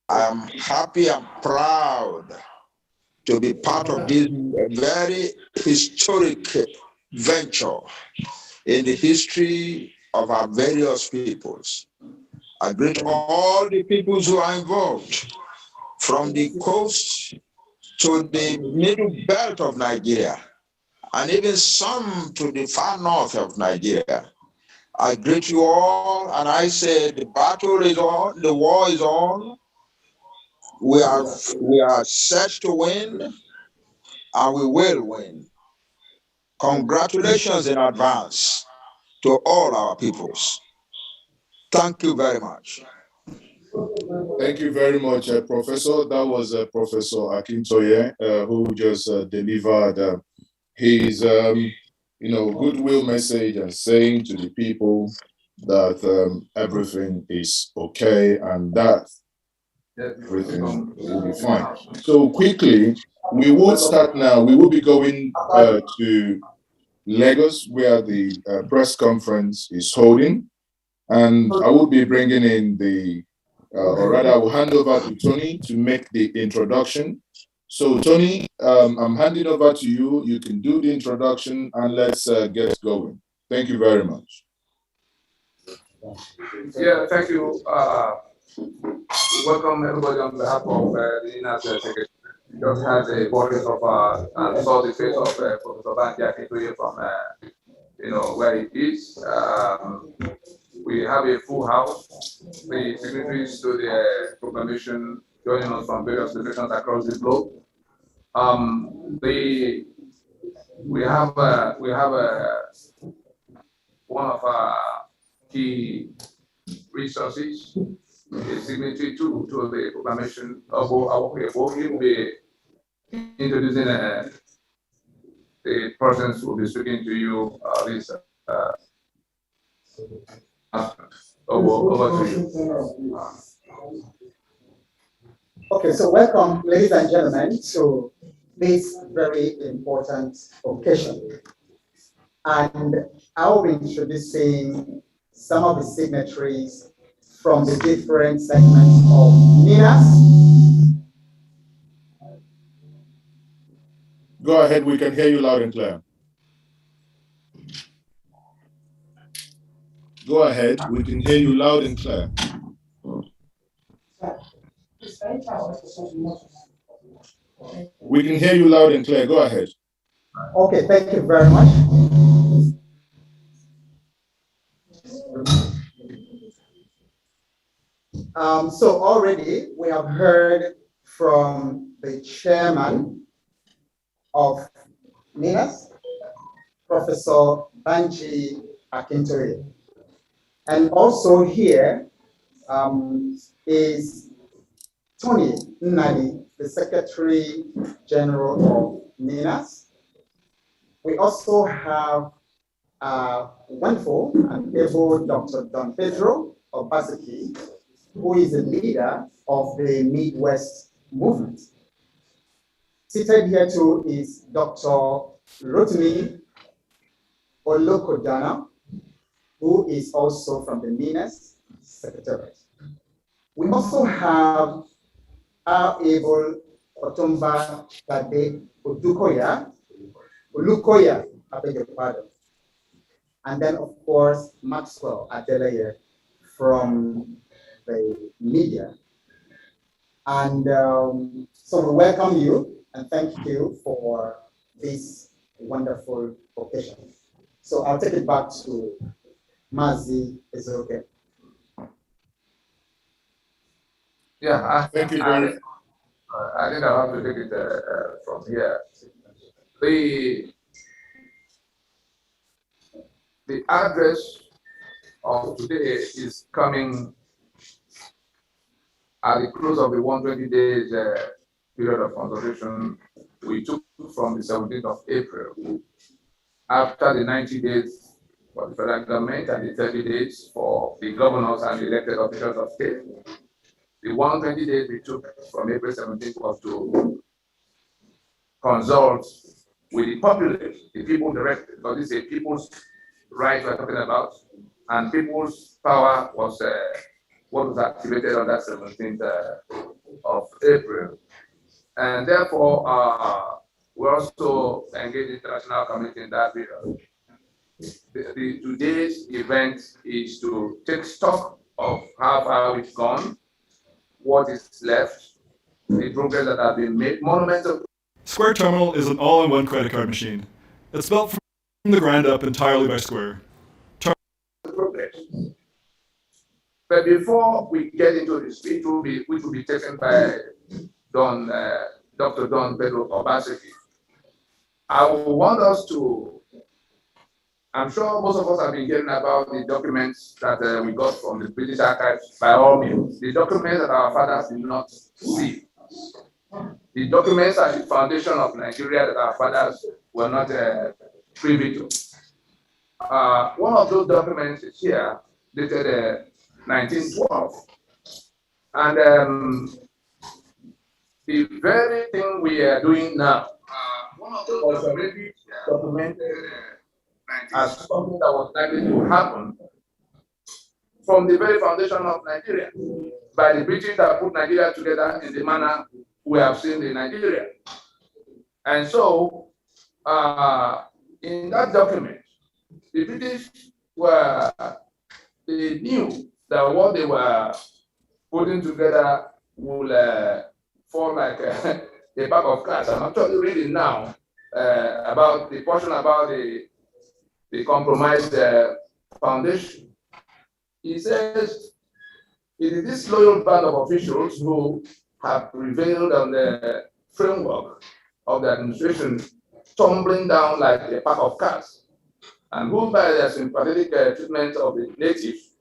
I'm happy and proud to be part of this very historic venture in the history of our various peoples. I greet all the peoples who are involved, from the coast to the middle belt of Nigeria, and even some to the far north of Nigeria. I greet you all, and I say the battle is on, the war is on. We are we are set to win, and we will win. Congratulations in advance to all our peoples. Thank you very much. Thank you very much, Professor. That was Professor Akintoye, who just delivered his, goodwill message and saying to the people that everything is okay and that everything will be fine. So quickly, we would start now. We will be going to Lagos, where the press conference is holding, and I will be bringing in or rather, I will hand over to Tony to make the introduction. So, Tony, I'm handing over to you. You can do the introduction and let's get going. Thank you very much. Yeah, thank you. Welcome everybody on behalf of the NINAS Secretary. Just had a voice of and saw the face of Professor Banji Akintoye from where he is. We have a full house. The signatories to the proclamation joining us from various locations across the globe. We have one of our key resources, a signatory to the proclamation. We'll be introducing the persons who will be speaking to you this. Over to you. Okay, so welcome, ladies and gentlemen, to this very important occasion. And I'll be introducing some of the signatories from the different segments of NINAS. Go ahead, we can hear you loud and clear. Go ahead, we can hear you loud and clear. We can hear you loud and clear. Go ahead. Okay, thank you very much. So already we have heard from the chairman of NINAS, Professor Banji Akintoye. And also here is Tony Nnadi, the Secretary General of NINAS. We also have wonderful and able Dr. Don Pedro Obaseki, who is the leader of the Midwest movement. Seated here too is Dr. Rotimi Olokodana, who is also from the NINAS Secretariat. We also have our able Otumba Kade Olukoya, I beg your pardon. And then, of course, Maxwell Adeleye from the media. And so we welcome you and thank you for this wonderful occasion. So I'll take it back to Mazi. Is it okay? Yeah, thank you very much. I think I'll have to take it from here. The address of today is coming at the close of the 120 days period of consultation we took from the 17th of April. After the 90 days for the federal government and the 30 days for the governors and the elected officials of state, the 120 days we took from April 17th was to consult with the populace, the people directly, because this is a people's right we're talking about, and people's power was what was activated on that 17th of April. And therefore, we also engage the international community in that period. Today's event is to take stock of how far we've gone, what is left, the progress that has been made, monumental. Square Terminal is an all-in-one credit card machine. It's built from the ground up entirely by Square. Progress. But before we get into the speech, which will be taken by Dr. Don Pedro Obaseki, I want us to, I'm sure most of us have been hearing about the documents that we got from the British archives by all means, the documents that our fathers did not see. The documents are the foundation of Nigeria that our fathers were not privy to. One of those documents is here, dated 1912. And the very thing we are doing now was already documented as something that was likely to happen from the very foundation of Nigeria by the British that put Nigeria together in the manner we have seen in Nigeria. And so, in that document, the British they knew that what they were putting together will fall like a bag of cards. I'm actually reading now about the portion about the compromised foundation. He says, it is this loyal band of officials who have prevailed on the framework of the administration tumbling down like a pack of cards, and who by their sympathetic treatment of the natives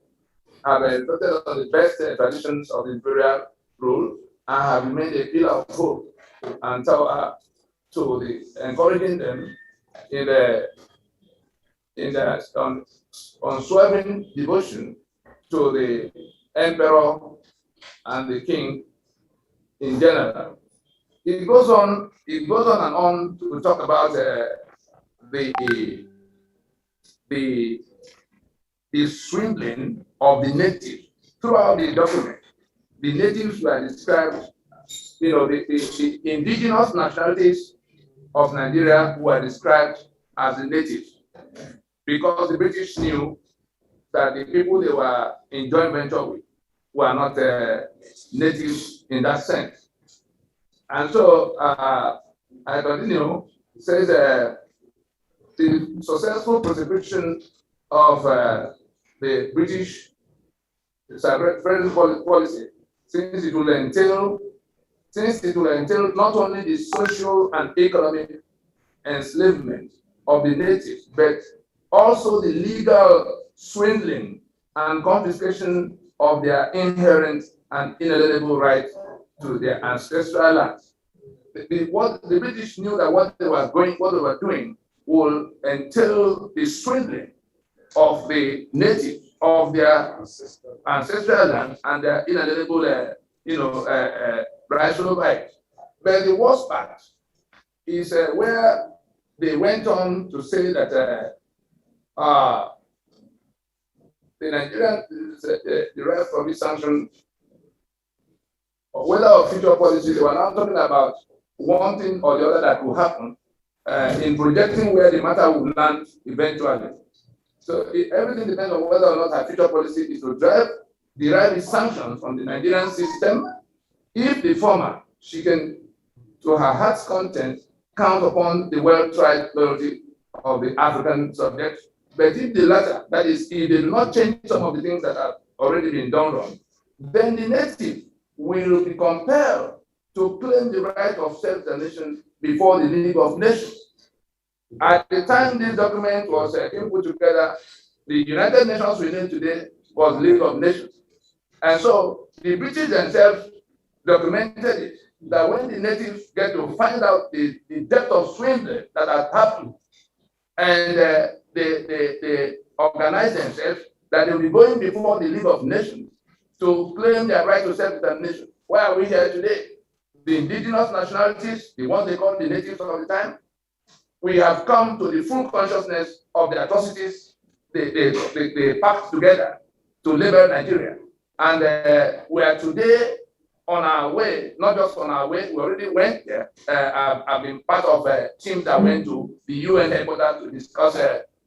have reflected on the best traditions of imperial rule and have remained a pillar of hope and tower to the encouraging them in the unswerving devotion to the emperor and the king in general. It goes on and on to talk about the swindling of the natives throughout the document. The natives were described, the indigenous nationalities of Nigeria were described as the natives, because the British knew that the people they were in joint venture with were not natives in that sense. And so I continue, it says the successful prosecution of the British friendly policy, since it will entail not only the social and economic enslavement of the natives, but also the legal swindling and confiscation of their inherent and inalienable right to their ancestral lands. The British knew that what they were doing will entail the swindling of the natives of their ancestral land and their inalienable, rightful rights. But the worst part is where they went on to say that the Nigerian derived from this sanction, or whether of future policy, they were now talking about one thing or the other that will happen in projecting where the matter will land eventually. So everything depends on whether or not our future policy is to derive its sanctions from the Nigerian system. If the former, she can, to her heart's content, count upon the well-tried loyalty of the African subjects. But if the latter, that is, if they do not change some of the things that have already been done wrong, then the native will be compelled to claim the right of self-determination before the League of Nations. At the time this document was being put together, the United Nations we know today was League of Nations. And so the British themselves documented it, that when the natives get to find out the depth of swindling that has happened, and they organize themselves, that they will be going before the League of Nations to claim their right to self-determination. Why are we here today? The indigenous nationalities, the ones they call the natives of the time, we have come to the full consciousness of the atrocities they packed together to liberate Nigeria. And we are today on our way, not just on our way, we already went there. I've been part of a team that went to the UN headquarters to discuss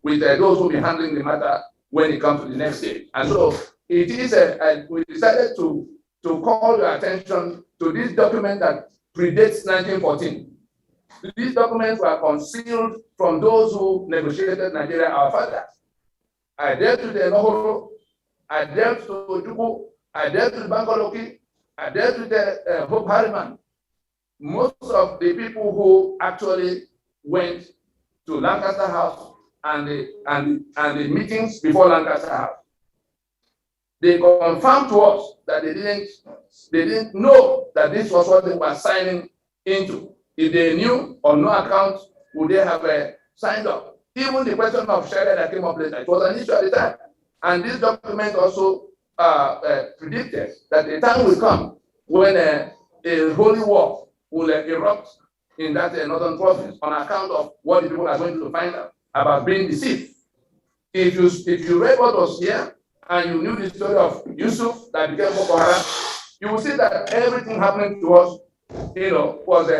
with those who will be handling the matter when it comes to the next stage. And so it is, we decided to call your attention to this document that predates 1914. These documents were concealed from those who negotiated Nigeria, our fathers. I dealt with the Nohoro, I dealt with Oduduwa, I dealt with Bangaloki, I dealt with the Hope Harriman. Most of the people who actually went to Lancaster House and the meetings before Lancaster House, they confirmed to us that they didn't know that this was what they were signing into. If they knew on no account would they have signed up. Even the question of Sharia that came up later, it was an issue at the time. And this document also predicted that the time will come when a holy war will erupt in that northern province on account of what the people are going to find out about being deceived. If you read what was here and you knew the story of Yusuf that became Boko Haram, you will see that everything happening to us, was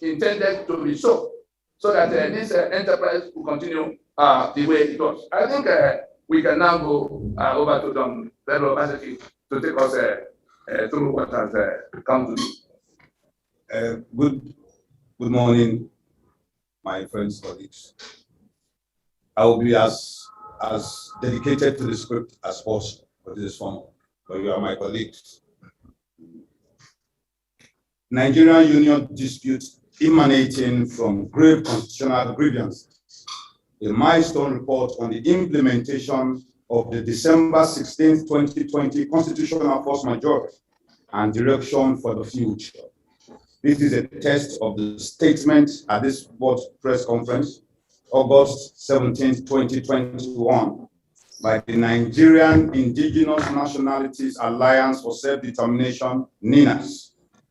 intended to be so that this enterprise will continue the way it was. I think we can now go over to Don Pedro Baseki to take us through what has come to be. Good morning, my friends, colleagues. I will be as dedicated to the script as possible for this formal, but you are my colleagues. Nigerian Union disputes emanating from grave constitutional grievances. A milestone report on the implementation of the December 16, 2020 constitutional force majority and direction for the future. This is a test of the statement at this board press conference, August 17, 2021, by the Nigerian Indigenous Nationalities Alliance for Self-Determination, NINAS,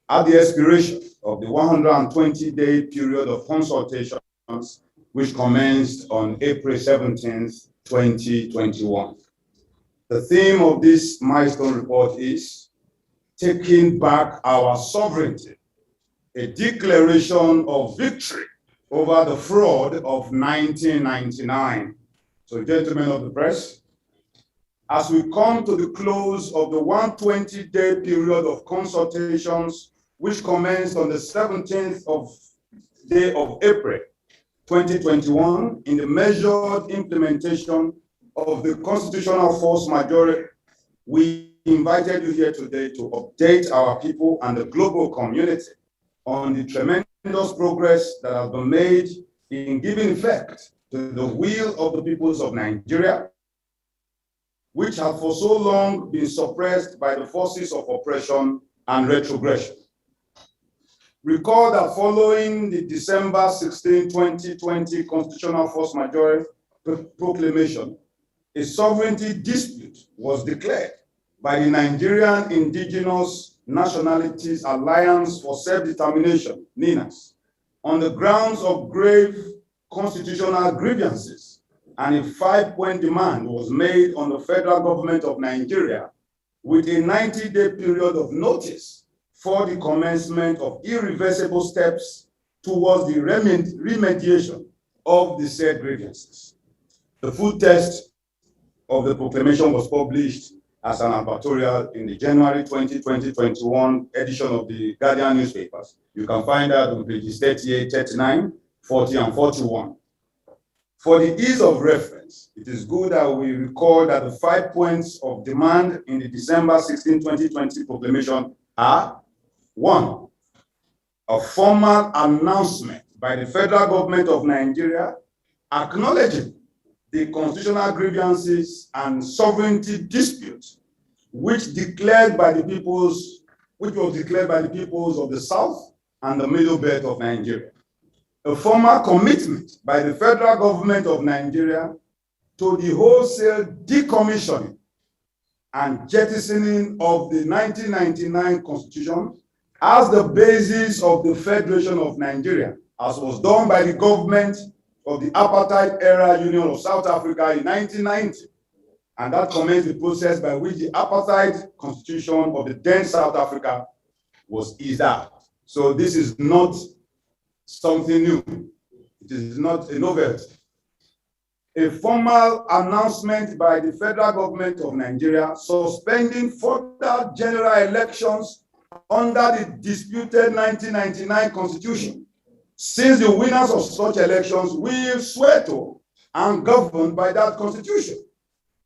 at the expiration of the 120-day period of consultations, which commenced on April 17, 2021. The theme of this milestone report is Taking Back Our Sovereignty, a declaration of victory over the fraud of 1999. So, gentlemen of the press, as we come to the close of the 120-day period of consultations, which commenced on the 17th day of April, 2021, in the measured implementation of the constitutional force majority, we invited you here today to update our people and the global community on the tremendous progress that has been made in giving effect to the will of the peoples of Nigeria, which have for so long been suppressed by the forces of oppression and retrogression. Recall that following the December 16, 2020 Constitutional Force Majority Proclamation, a sovereignty dispute was declared by the Nigerian Indigenous Nationalities Alliance for Self-Determination, NINAS, on the grounds of grave constitutional grievances, and a 5-point demand was made on the federal government of Nigeria with a 90-day period of notice for the commencement of irreversible steps towards the remediation of the said grievances. The full text of the proclamation was published as an advertorial in the January 2021 edition of the Guardian newspapers. You can find that on pages 38, 39, 40, and 41. For the ease of reference, it is good that we recall that the 5 points of demand in the December 16, 2020 proclamation are: 1, a formal announcement by the federal government of Nigeria acknowledging the constitutional grievances and sovereignty disputes which was declared by the peoples of the South and the Middle Belt of Nigeria. A formal commitment by the federal government of Nigeria to the wholesale decommissioning and jettisoning of the 1999 Constitution as the basis of the Federation of Nigeria, as was done by the government of the apartheid-era Union of South Africa in 1990. And that commenced the process by which the apartheid constitution of the then South Africa was eased out. So this is not something new. It is not a novelty. A formal announcement by the federal government of Nigeria suspending further general elections under the disputed 1999 constitution, since the winners of such elections will swear to and govern by that constitution.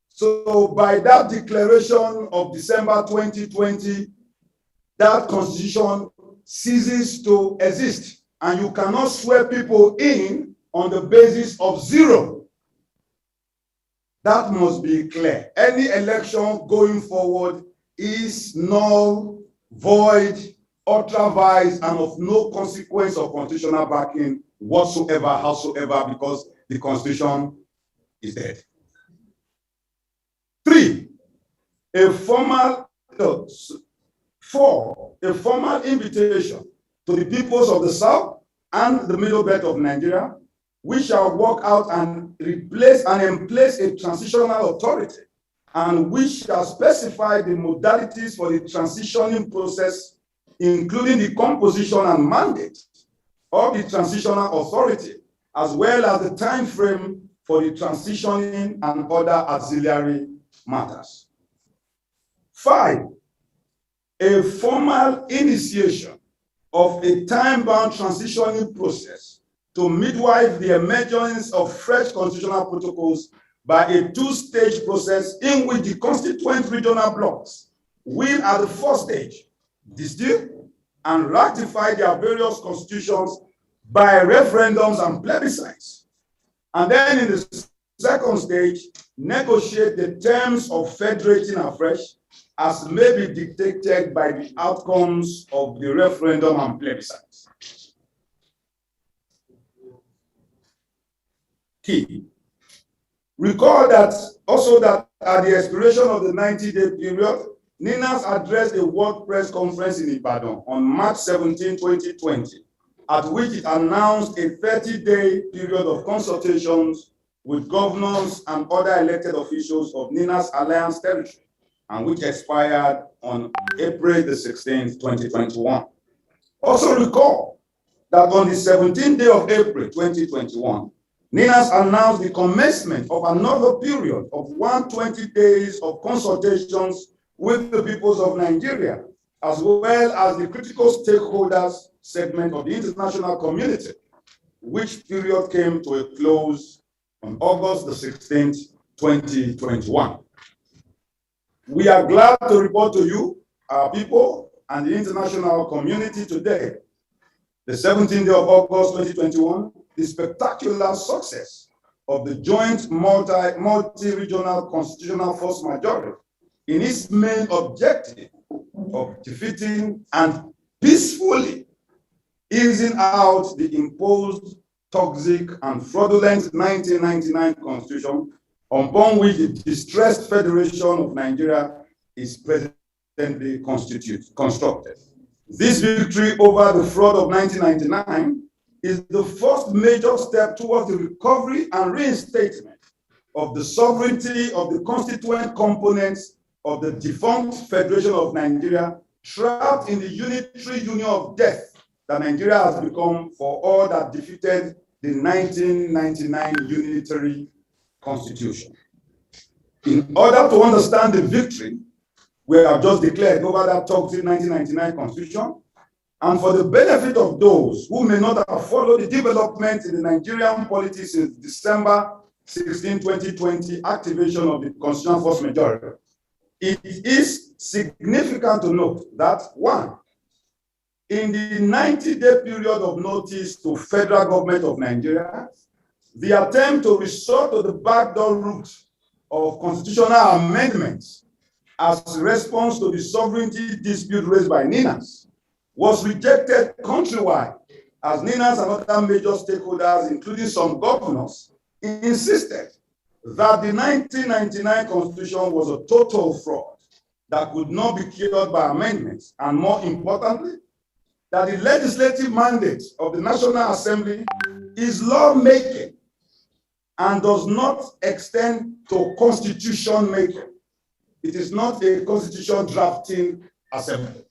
So by that declaration of December 2020, that constitution ceases to exist, and you cannot swear people in on the basis of zero. That must be clear. Any election going forward is null, void, ultra-vires, and of no consequence of constitutional backing whatsoever, howsoever, because the constitution is dead. 3, a formal invitation to the peoples of the South and the Middle Belt of Nigeria, we shall work out and replace and emplace a transitional authority, and we shall specify the modalities for the transitioning process, including the composition and mandate of the transitional authority, as well as the time frame for the transitioning and other auxiliary matters. 5, a formal initiation of a time-bound transitioning process to midwife the emergence of fresh constitutional protocols by a 2-stage process in which the constituent regional blocks will, at the first stage, distill and ratify their various constitutions by referendums and plebiscites. And then in the second stage, negotiate the terms of federating afresh as may be dictated by the outcomes of the referendum and plebiscites. Key. Recall that also that at the expiration of the 90-day period, NINAS addressed a World Press Conference in Ibadan on March 17, 2020, at which it announced a 30-day period of consultations with governors and other elected officials of NINAS Alliance territory, and which expired on April the 16th, 2021. Also recall that on the 17th day of April 2021, NINAS announced the commencement of another period of 120 days of consultations with the peoples of Nigeria, as well as the critical stakeholders segment of the international community, which period came to a close on August the 16th, 2021. We are glad to report to you, our people, and the international community today, the 17th day of August 2021, the spectacular success of the joint multi-regional constitutional force majority in its main objective of defeating and peacefully easing out the imposed, toxic, and fraudulent 1999 constitution upon which the distressed Federation of Nigeria is presently constructed. This victory over the fraud of 1999 is the first major step towards the recovery and reinstatement of the sovereignty of the constituent components of the defunct Federation of Nigeria, trapped in the unitary union of death that Nigeria has become for all that defeated the 1999 unitary constitution. In order to understand the victory we have just declared over that toxic 1999 constitution, and for the benefit of those who may not have followed the development in the Nigerian politics since December 16, 2020, activation of the constitutional force majority, it is significant to note that, 1, in the 90-day period of notice to federal government of Nigeria, the attempt to resort to the backdoor route of constitutional amendments as a response to the sovereignty dispute raised by NINAS was rejected countrywide, as NINAS and other major stakeholders, including some governors, insisted that the 1999 constitution was a total fraud that could not be cured by amendments, and more importantly, that the legislative mandate of the National Assembly is lawmaking and does not extend to constitution making. It is not a constitution drafting assembly.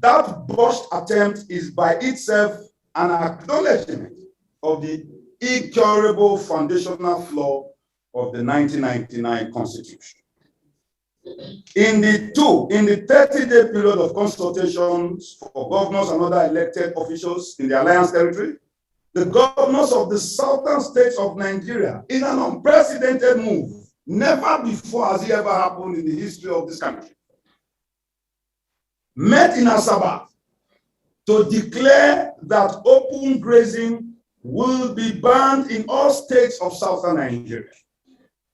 That botched attempt is by itself an acknowledgement of the incurable foundational flaw of the 1999 Constitution. In the 30-day period of consultations for governors and other elected officials in the Alliance territory, the governors of the southern states of Nigeria, in an unprecedented move, never before has it ever happened in the history of this country, met in Asaba to declare that open grazing will be banned in all states of southern Nigeria.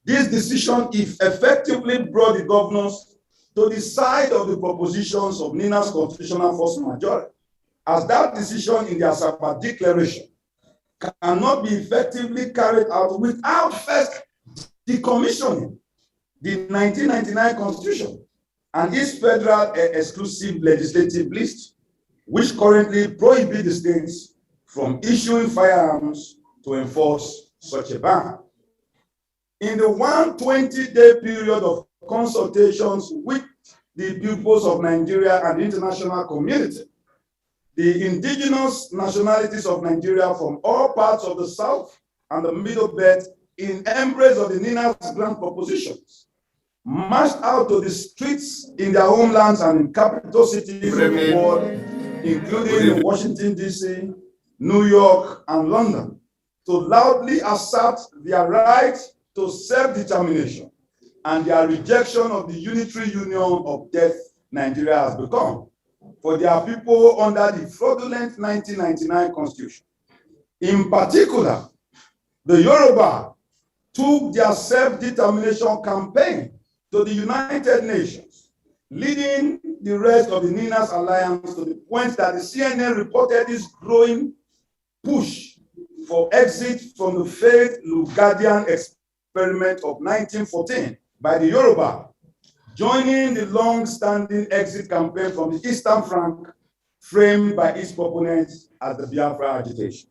This decision, if effectively, brought the governors to the side of the propositions of NINAS constitutional force majority, as that decision in the Asaba declaration cannot be effectively carried out without first decommissioning the 1999 Constitution and its federal exclusive legislative list, which currently prohibit the states from issuing firearms to enforce such a ban. In the 120-day period of consultations with the peoples of Nigeria and the international community, the indigenous nationalities of Nigeria from all parts of the South and the Middle Belt, in embrace of the NINAS grant propositions, marched out to the streets in their homelands and in capital cities of the world, including Washington, D.C., New York, and London, to loudly assert their right to self-determination and their rejection of the unitary union of death Nigeria has become for their people under the fraudulent 1999 Constitution. In particular, the Yoruba took their self-determination campaign to the United Nations, leading the rest of the NINAS alliance to the point that the CNN reported this growing push for exit from the failed Lugadian experiment of 1914 by the Yoruba, joining the long-standing exit campaign from the Eastern Flank, framed by its proponents as the Biafra agitation.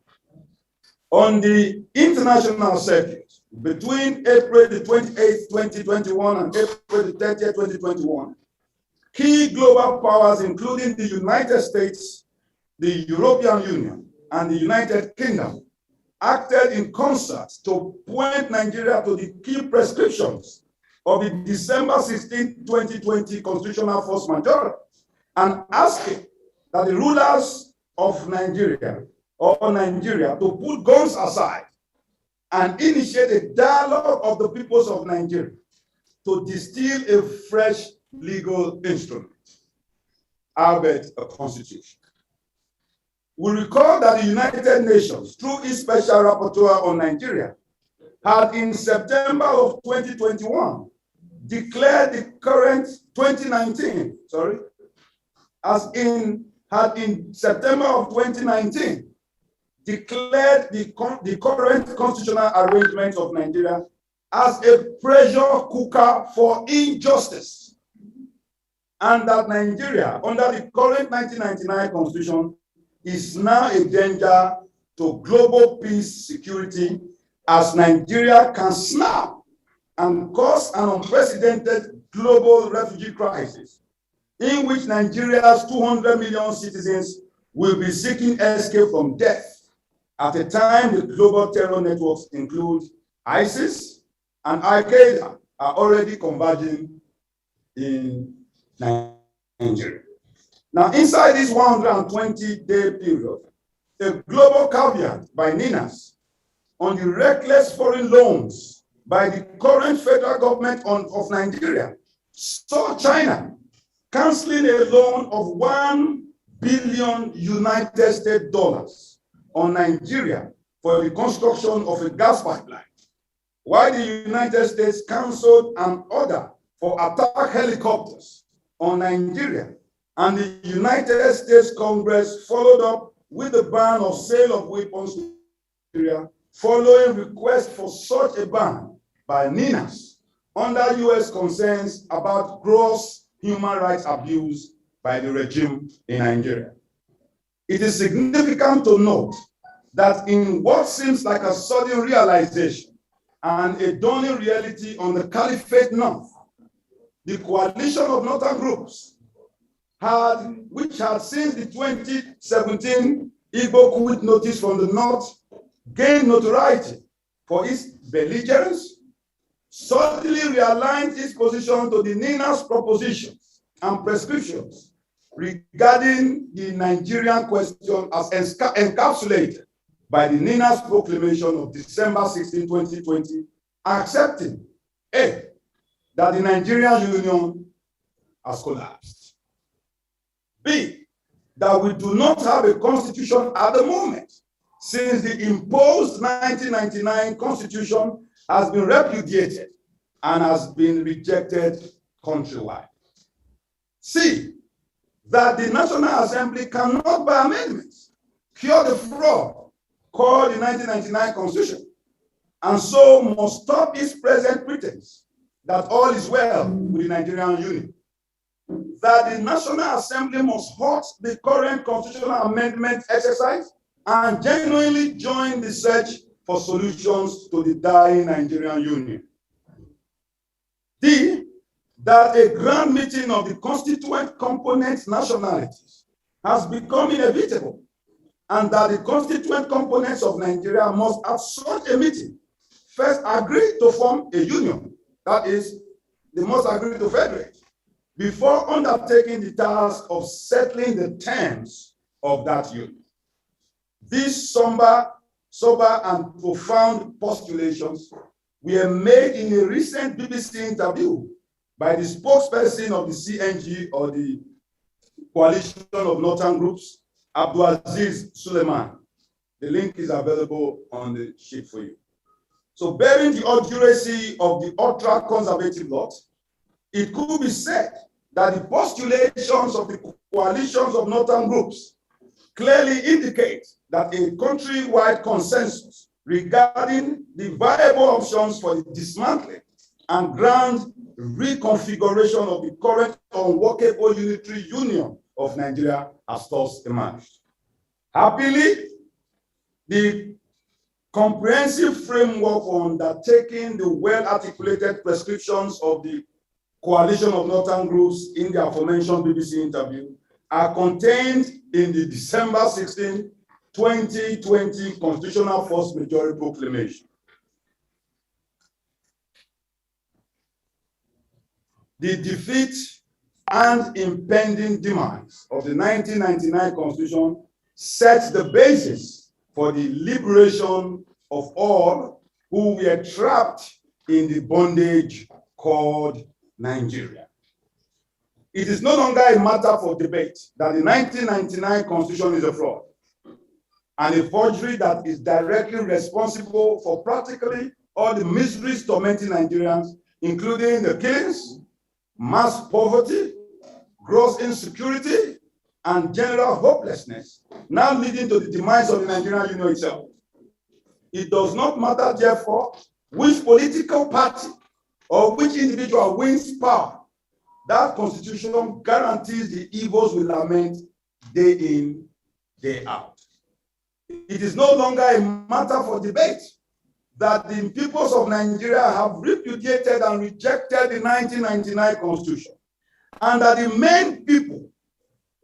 On the international circuit, between April the 28th, 2021 and April the 30th, 2021, key global powers, including the United States, the European Union, and the United Kingdom, acted in concert to point Nigeria to the key prescriptions of the December 16, 2020 constitutional force majority, and asking that the rulers of Nigeria to put guns aside and initiate a dialogue of the peoples of Nigeria to distill a fresh legal instrument, albeit a constitution. We recall that the United Nations, through its special rapporteur on Nigeria, had in September of 2021 declared the current 2019, had in September of 2019 declared the current constitutional arrangement of Nigeria as a pressure cooker for injustice, and that Nigeria, under the current 1999 Constitution, is now a danger to global peace, security, as Nigeria can snap and cause an unprecedented global refugee crisis, in which Nigeria's 200 million citizens will be seeking escape from death at a time the global terror networks include ISIS and Al-Qaeda are already converging in Nigeria. Now, inside this 120-day period, a global caveat by NINAS on the reckless foreign loans by the current federal government of Nigeria saw China canceling a loan of $1 billion United States dollars on Nigeria for the construction of a gas pipeline, while the United States canceled an order for attack helicopters on Nigeria, and the United States Congress followed up with a ban of sale of weapons to Nigeria, following request for such a ban by NINAS under U.S. concerns about gross human rights abuse by the regime in Nigeria. It is significant to note that in what seems like a sudden realization and a dawning reality on the Caliphate North, the coalition of northern groups which had since the 2017 Igbo coup notice from the North gained notoriety for its belligerence, suddenly realigned its position to the NINAS propositions and prescriptions regarding the Nigerian question as encapsulated by the NINAS Proclamation of December 16, 2020, accepting A, that the Nigerian Union has collapsed. B, that we do not have a constitution at the moment, since the imposed 1999 constitution has been repudiated and has been rejected countrywide. C, that the National Assembly cannot, by amendments, cure the fraud called the 1999 Constitution, and so must stop its present pretense that all is well with the Nigerian Union. That the National Assembly must halt the current constitutional amendment exercise and genuinely join the search for solutions to the dying Nigerian Union. D, that a grand meeting of the constituent component nationalities has become inevitable, and that the constituent components of Nigeria must at such a meeting first agree to form a union, that is, they must agree to federate, before undertaking the task of settling the terms of that union. These somber and profound postulations were made in a recent BBC interview by the spokesperson of the CNG, or the Coalition of Northern Groups, Abdulaziz Suleiman. The link is available on the sheet for you. So, bearing the accuracy of the ultra-conservative lot, it could be said that the postulations of the coalitions of Northern Groups clearly indicate that a countrywide consensus regarding the viable options for the dismantling and grand reconfiguration of the current unworkable unitary union of Nigeria has thus emerged. Happily, the comprehensive framework for undertaking the well-articulated prescriptions of the Coalition of Northern Groups in the aforementioned BBC interview are contained in the December 16, 2020 Constitutional First Majority Proclamation. The defeat and impending demise of the 1999 Constitution sets the basis for the liberation of all who were trapped in the bondage called Nigeria. It is no longer a matter for debate that the 1999 Constitution is a fraud and a forgery that is directly responsible for practically all the miseries tormenting Nigerians, including the killings, mass poverty, gross insecurity, and general hopelessness, now leading to the demise of the Nigerian Union itself. It does not matter, therefore, which political party or which individual wins power. That constitution guarantees the evils we lament day in, day out. It is no longer a matter for debate that the peoples of Nigeria have repudiated and rejected the 1999 Constitution, and that the main people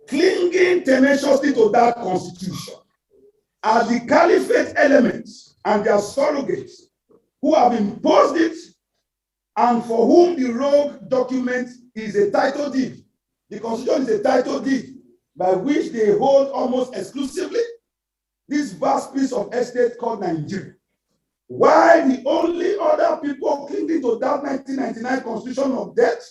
clinging tenaciously to that Constitution are the caliphate elements and their surrogates who have imposed it, and for whom the rogue document is a title deed. The Constitution is a title deed by which they hold almost exclusively this vast piece of estate called Nigeria. While the only other people clinging to that 1999 Constitution of debt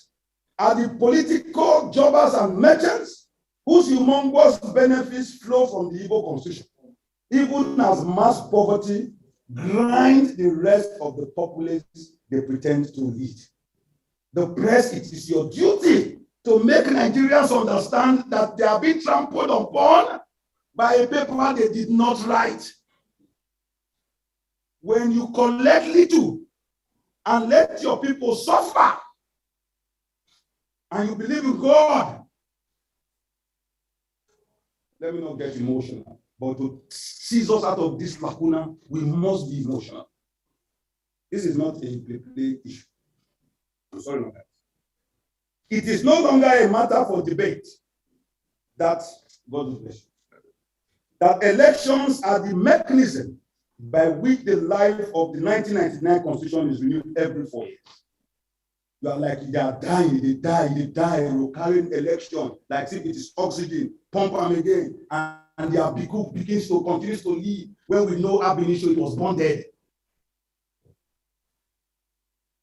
are the political jobbers and merchants whose humongous benefits flow from the Igbo Constitution, even as mass poverty grinds the rest of the populace they pretend to lead. The press, it is your duty to make Nigerians understand that they are being trampled upon by a paper they did not write. When you collect little and let your people suffer, and you believe in God, let me not get emotional, but to seize us out of this lacuna, we must be emotional. This is not a play issue. I'm sorry about that. It is no longer a matter for debate that, God bless you, that elections are the mechanism by which the life of the 1999 Constitution is renewed every 4 years. You are like, they are dying, they die, you're carrying election, like if it is oxygen, pump them again, and their Biku begins to continues to live when we know ab initio it was born dead.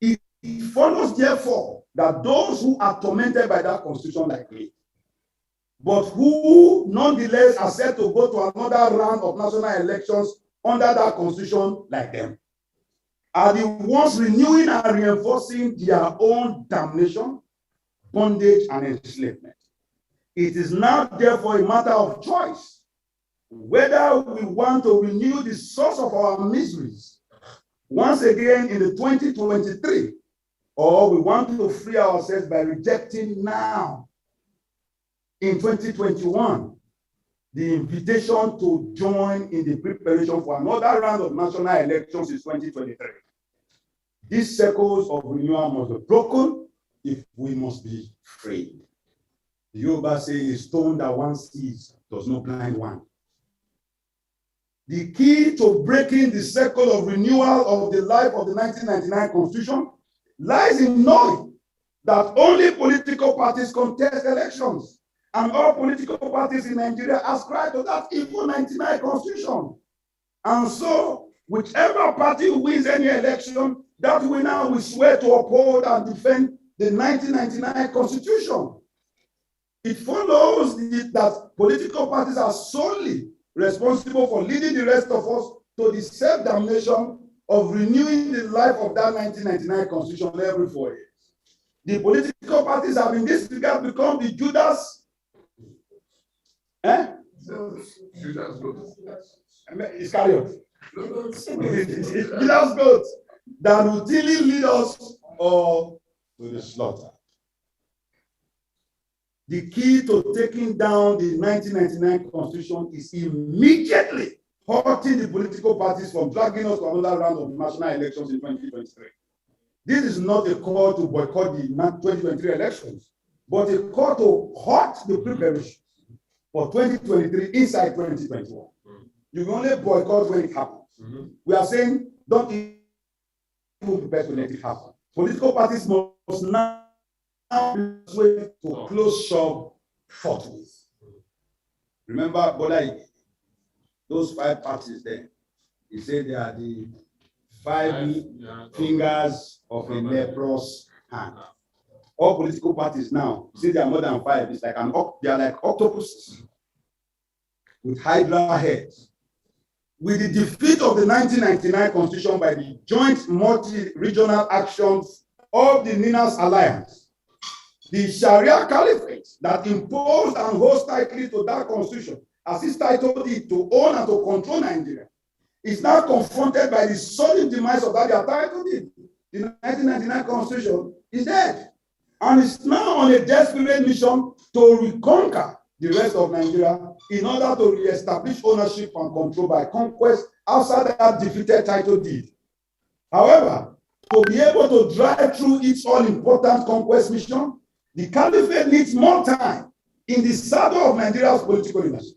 It follows, therefore, that those who are tormented by that constitution like me, but who nonetheless are set to go to another round of national elections under that constitution like them, are the ones renewing and reinforcing their own damnation, bondage, and enslavement. It is now, therefore, a matter of choice whether we want to renew the source of our miseries once again in the 2023, or we want to free ourselves by rejecting now, in 2021, the invitation to join in the preparation for another round of national elections in 2023. These circles of renewal must be broken if we must be free. The Yoruba say, a stone that one sees does not blind one. The key to breaking the circle of renewal of the life of the 1999 Constitution lies in knowing that only political parties contest elections, and all political parties in Nigeria ascribe to that evil 99 Constitution. And so, whichever party wins any election, that winner will swear to uphold and defend the 1999 Constitution. It follows that political parties are solely responsible for leading the rest of us to the self-damnation of renewing the life of that 1999 Constitution every 4 years. The political parties have in this regard become the Judas. Judas goat. Iscariot. Judas goat that routinely lead us all to the slaughter. The key to taking down the 1999 Constitution is immediately halting the political parties from dragging us to another round of national elections in 2023. This is not a call to boycott the 2023 elections, but a call to halt the preparation for 2023 inside 2021. You can only boycott when it happens. We are saying, don't even prepare to let it happen. Political parties must now way to close shop forthwith. Remember, Bola, those 5 parties there, he said they are the 5 fingers of a leprous hand. All political parties now, since they are more than 5, it's like they are like octopuses with hydra heads. With the defeat of the 1999 Constitution by the joint multi-regional actions of the NINAS alliance, the Sharia Caliphate that imposed and holds tightly to that Constitution, as its title it to own and to control Nigeria, is now confronted by the sudden demise of that their title did. The 1999 Constitution is dead, and is now on a desperate mission to reconquer the rest of Nigeria in order to re-establish ownership and control by conquest outside that defeated title deed. However, to be able to drive through its all-important conquest mission, the caliphate needs more time in the saddle of Nigeria's political leadership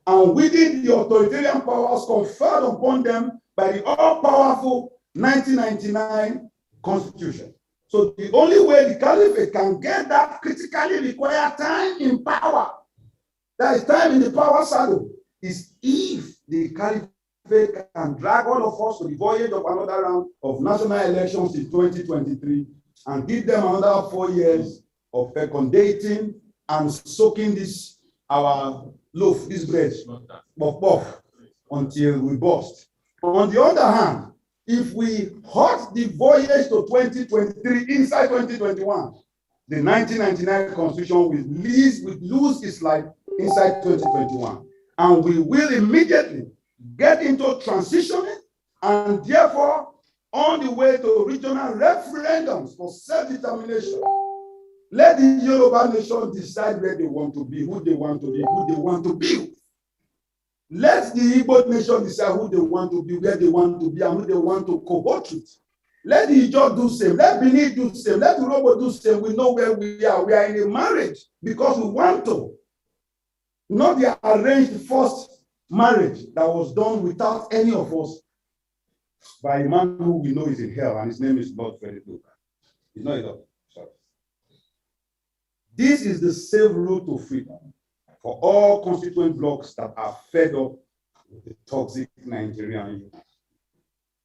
and within the authoritarian powers conferred upon them by the all-powerful 1999 Constitution. So the only way the caliphate can get that critically required time in power, that is time in the power saddle, is if the caliphate can drag all of us to the voyage of another round of national elections in 2023 and give them another 4 years of fecundating and soaking this, our loaf, this bread, puff, until we burst. On the other hand, if we halt the voyage to 2023 inside 2021, the 1999 Constitution will lose its life inside 2021. And we will immediately get into transitioning and therefore on the way to regional referendums for self-determination. Let the Yoruba nation decide where they want to be, who they want to be, who they want to be. Let the Igbo nation decide who they want to be, where they want to be, and who they want to cohort with. Let the Ijaw do the same. Let Benin do the same. Let the Urhobo do the same. We know where we are. We are in a marriage because we want to. not the arranged forced marriage that was done without any of us by a man who we know is in hell, and his name is Lord Frederick Luca. He's not a doctor. Sorry. This is the safe route to freedom for all constituent blocks that are fed up with the toxic Nigerian youth.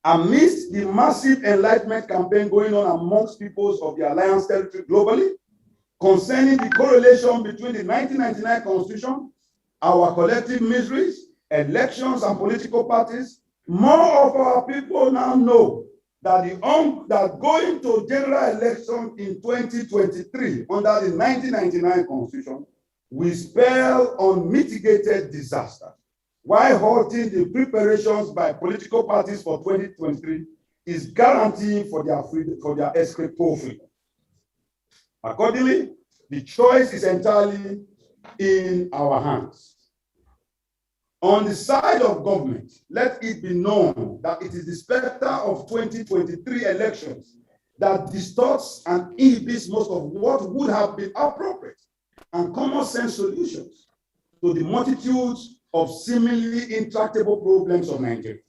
Amidst the massive enlightenment campaign going on amongst peoples of the Alliance territory globally, concerning the correlation between the 1999 Constitution, our collective miseries, elections, and political parties, more of our people now know that that going to general election in 2023 under the 1999 Constitution will spell unmitigated disaster, while halting the preparations by political parties for 2023 is guaranteeing for their freedom, for their escape freedom. Accordingly, the choice is entirely in our hands. On the side of government, let it be known that it is the specter of 2023 elections that distorts and inhibits most of what would have been appropriate and common sense solutions to the multitudes of seemingly intractable problems of Nigeria.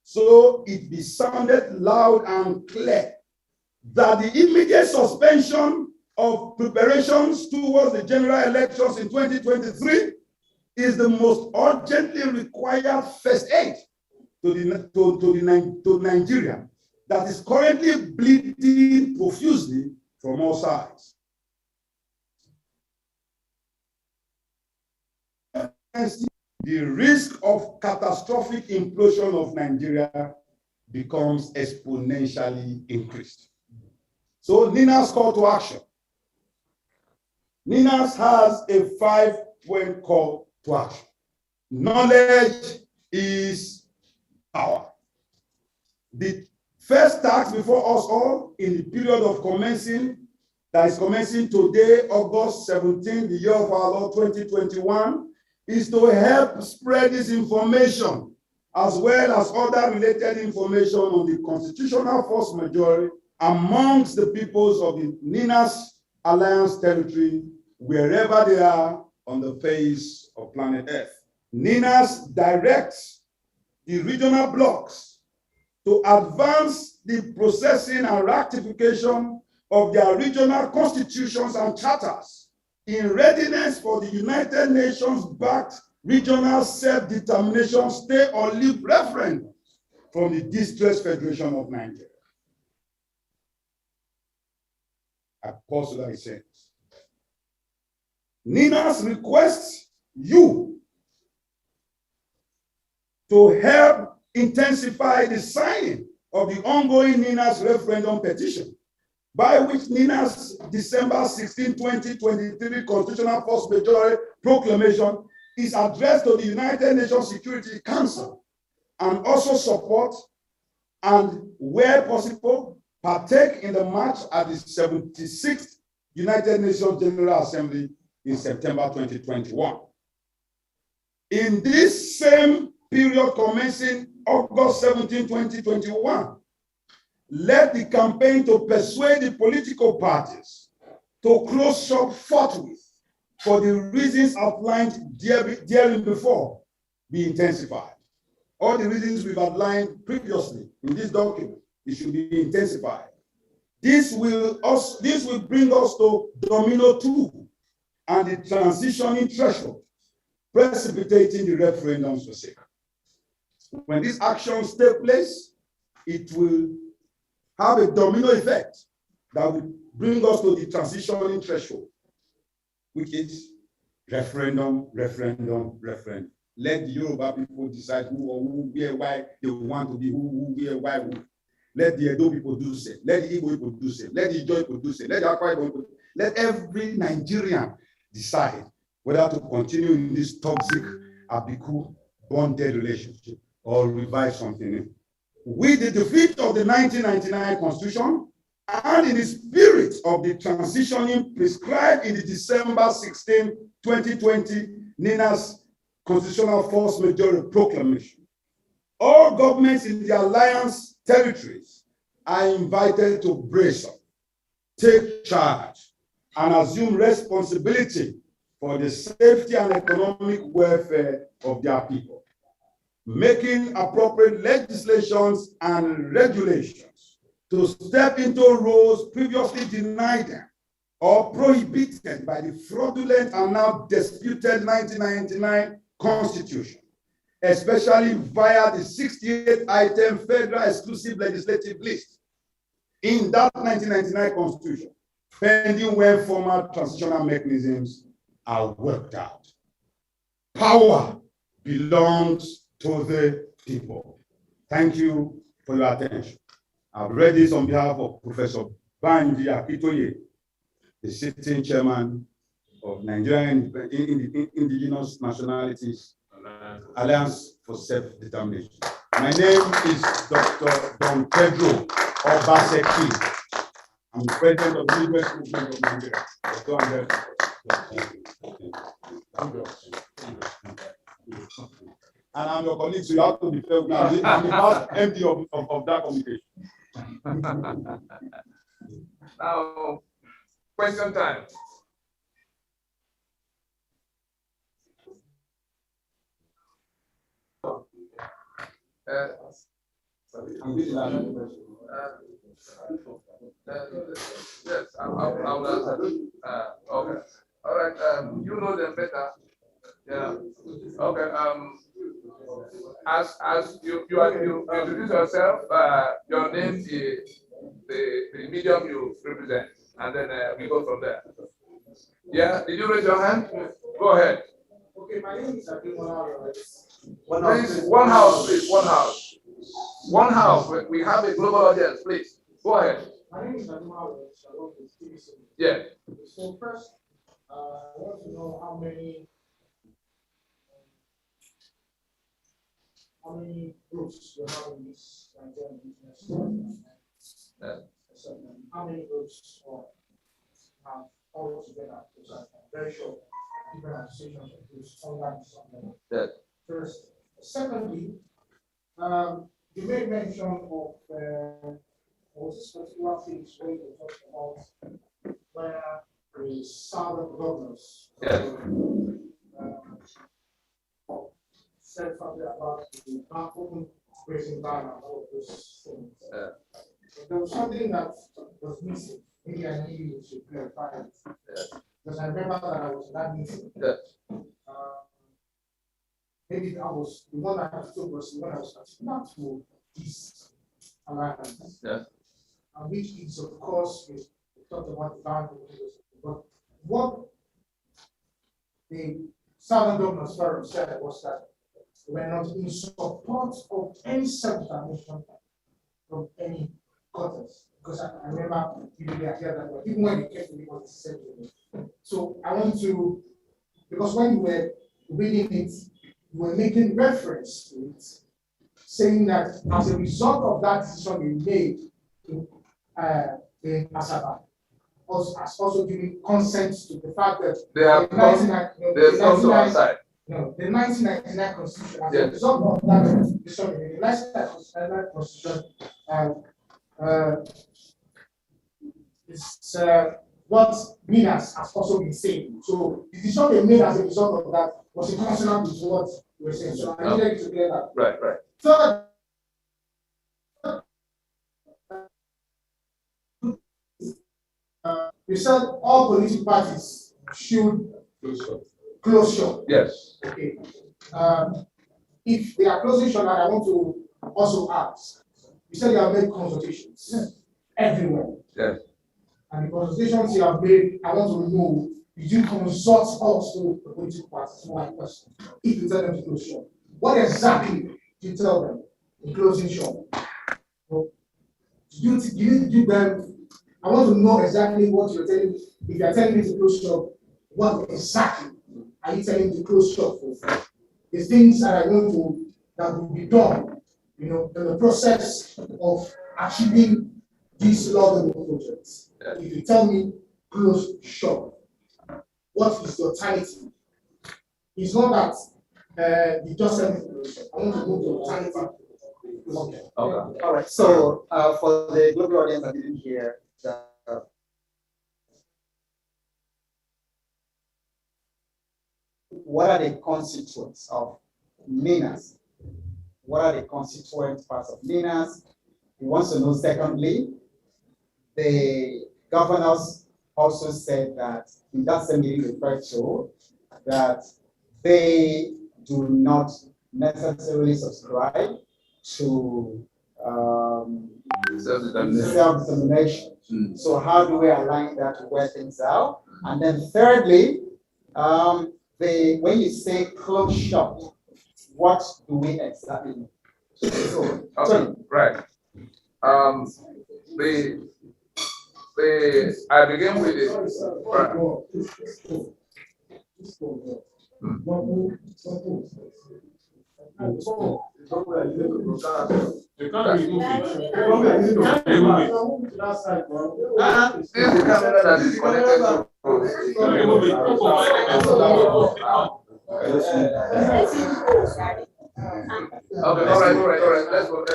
So it be sounded loud and clear that the immediate suspension of preparations towards the general elections in 2023 is the most urgently required first aid to Nigeria that is currently bleeding profusely from all sides. The risk of catastrophic implosion of Nigeria becomes exponentially increased. So NINAS call to action. NINAS has a 5-point call to action. Knowledge is power. The first task before us all in the period of commencing, that is commencing today, August 17, the year of our Lord 2021, is to help spread this information as well as other related information on the constitutional force majority amongst the peoples of the NINAS Alliance territory, wherever they are on the face of planet Earth. NINAS directs the regional blocks to advance the processing and ratification of their regional constitutions and charters in readiness for the United Nations-backed regional self-determination stay or leave referendum from the Distressed Federation of Nigeria. I pause to that extent. NINAS requests you to help intensify the signing of the ongoing NINAS referendum petition, by which NINAS December 16, 2023 Constitutional Force Majority Proclamation is addressed to the United Nations Security Council, and also support and, where possible, partake in the march at the 76th United Nations General Assembly in September 2021. In this same period commencing August 17, 2021, led the campaign to persuade the political parties to close shop forthwith for the reasons outlined therein before be intensified. All the reasons we've outlined previously in this document, it should be intensified. This will bring us to Domino 2 and the transitioning threshold, precipitating the referendum's forsake. When these actions take place, it will have a domino effect that will bring us to the transitioning threshold, which is referendum, referendum, referendum. Let the Yoruba people decide who or who, where, why they want to be, who, where, why, who. Let the Edo people do so. Let the Igbo people do so. Let the Ijaw people do so. Let the Akwa people. Let every Nigerian decide whether to continue in this toxic, abiku, bonded relationship or revive something new. With the defeat of the 1999 Constitution and in the spirit of the transitioning prescribed in the December 16, 2020 NINAS Constitutional Force Majority Proclamation, all governments in the Alliance territories are invited to brace up, take charge, and assume responsibility for the safety and economic welfare of their people, making appropriate legislations and regulations to step into roles previously denied them or prohibited by the fraudulent and now disputed 1999 Constitution, especially via the 68-item Federal Exclusive Legislative List in that 1999 Constitution, pending when formal transitional mechanisms are worked out. Power belongs to the people. Thank you for your attention. I've read this on behalf of Professor Banji Akitoye, the sitting chairman of Nigerian Indigenous Nationalities Alliance for Self-Determination. My name is Dr. Don Pedro Obaseki. I'm the president of the Midwest Movement of Nigeria. And I'm your colleague, so you have to be fair. I'm the past MD of that communication. Now, question time. Yes, I will answer. Okay. All right. You know them better. Yeah. Okay. As you introduce yourself, your name, the medium you represent, and then we go from there. Yeah. Did you raise your hand? Go ahead. Okay, my name is Oduduwa. Please, one house, please. One house. One house. We have a global audience, please. Go ahead. My name is Oduduwa. Yeah. So first, I want to know how many groups you have in this Nigerian business. Yeah. How many groups have all together? I'm very sure different associations of groups online something. Yeah. First. Secondly, you made mention of this particular things where you talked about where the southern governors said something about the open grazing ban and all of those things. There was something that was missing. Maybe I need you to clarify it. Because I remember that I was in that meeting. Maybe that was the one I told was the one I was particular to this alliance. And which is, of course, we talked about the boundaries. But what the Southern Governors Forum said was that we were not in support of any self-determination from any quarters. Because I remember you didn't hear that, but even when it came to me, what said to me. So I want to, because when you were reading it, you were making reference to it, saying that as a result of that decision you made in Asaba, has also given consent to the fact that the 1999 Constitution, as a result of that decision, the 1999 Constitution is what NINAS has also been saying. So the decision they made as a result of that was in consonant with what you were saying. So I needed to clear that. Right. Third, we said all political parties should close shop. Yes. Okay. If they are closing shop, I want to also ask. You said you have made consultations everywhere. Yes. And the consultations you have made, I want to know, did you consult also the political parties? My question. If you tell them to close shop, what exactly do you tell them in closing shop? Do you give them? I want to know exactly what you're telling me. If you're telling me to close shop, what exactly are you telling me to close shop for? The things that I want to, that will be done, in the process of achieving these laudable projects. If you tell me close shop, what is the alternative? It's not that you just tell me to close shop. I want to know the alternative. Okay. All right. So for the global audience that didn't hear, what are the constituents of NINAS? What are the constituent parts of NINAS? He wants to know, secondly, the governors also said that in that same meeting referred to, that they do not necessarily subscribe to self-determination. So how do we align that to where things are? And then thirdly, when you say close shop, what do we exactly mean? So, okay, right. I begin with it. Right. You can't remove it. This is the camera that is connected to. Remove it. Okay, all right. Let's go.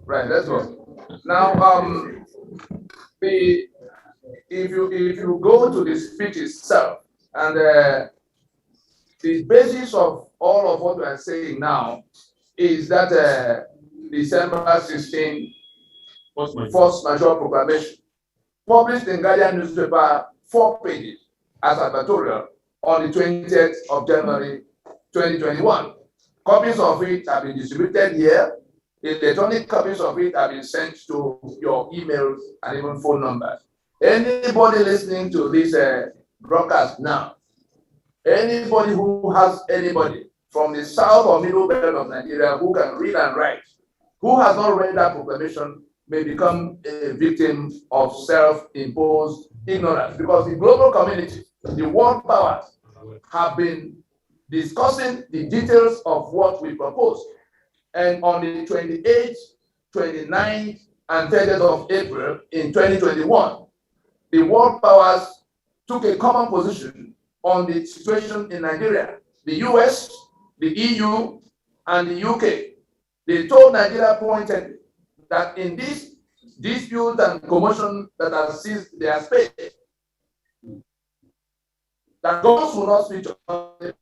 Right, let's go. Now, if you go to the speech itself, and the basis of all of what we are saying now is that December 16 Force Majeure Proclamation, published in Guardian newspaper, 4 pages as advertorial on the 20th of January 2021. Copies of it have been distributed here. Electronic copies of it have been sent to your emails and even phone numbers. Anybody listening to this broadcast now, anybody who has anybody from the south or middle belt of Nigeria who can read and write, who has not read that proclamation, may become a victim of self-imposed ignorance, because the global community, the world powers, have been discussing the details of what we propose. And on the 28th, 29th, and 30th of April in 2021, the world powers took a common position on the situation in Nigeria. The US, the EU, and the UK. They told Nigeria pointedly that in this dispute and commotion that has seized their space, that guns will not switch on.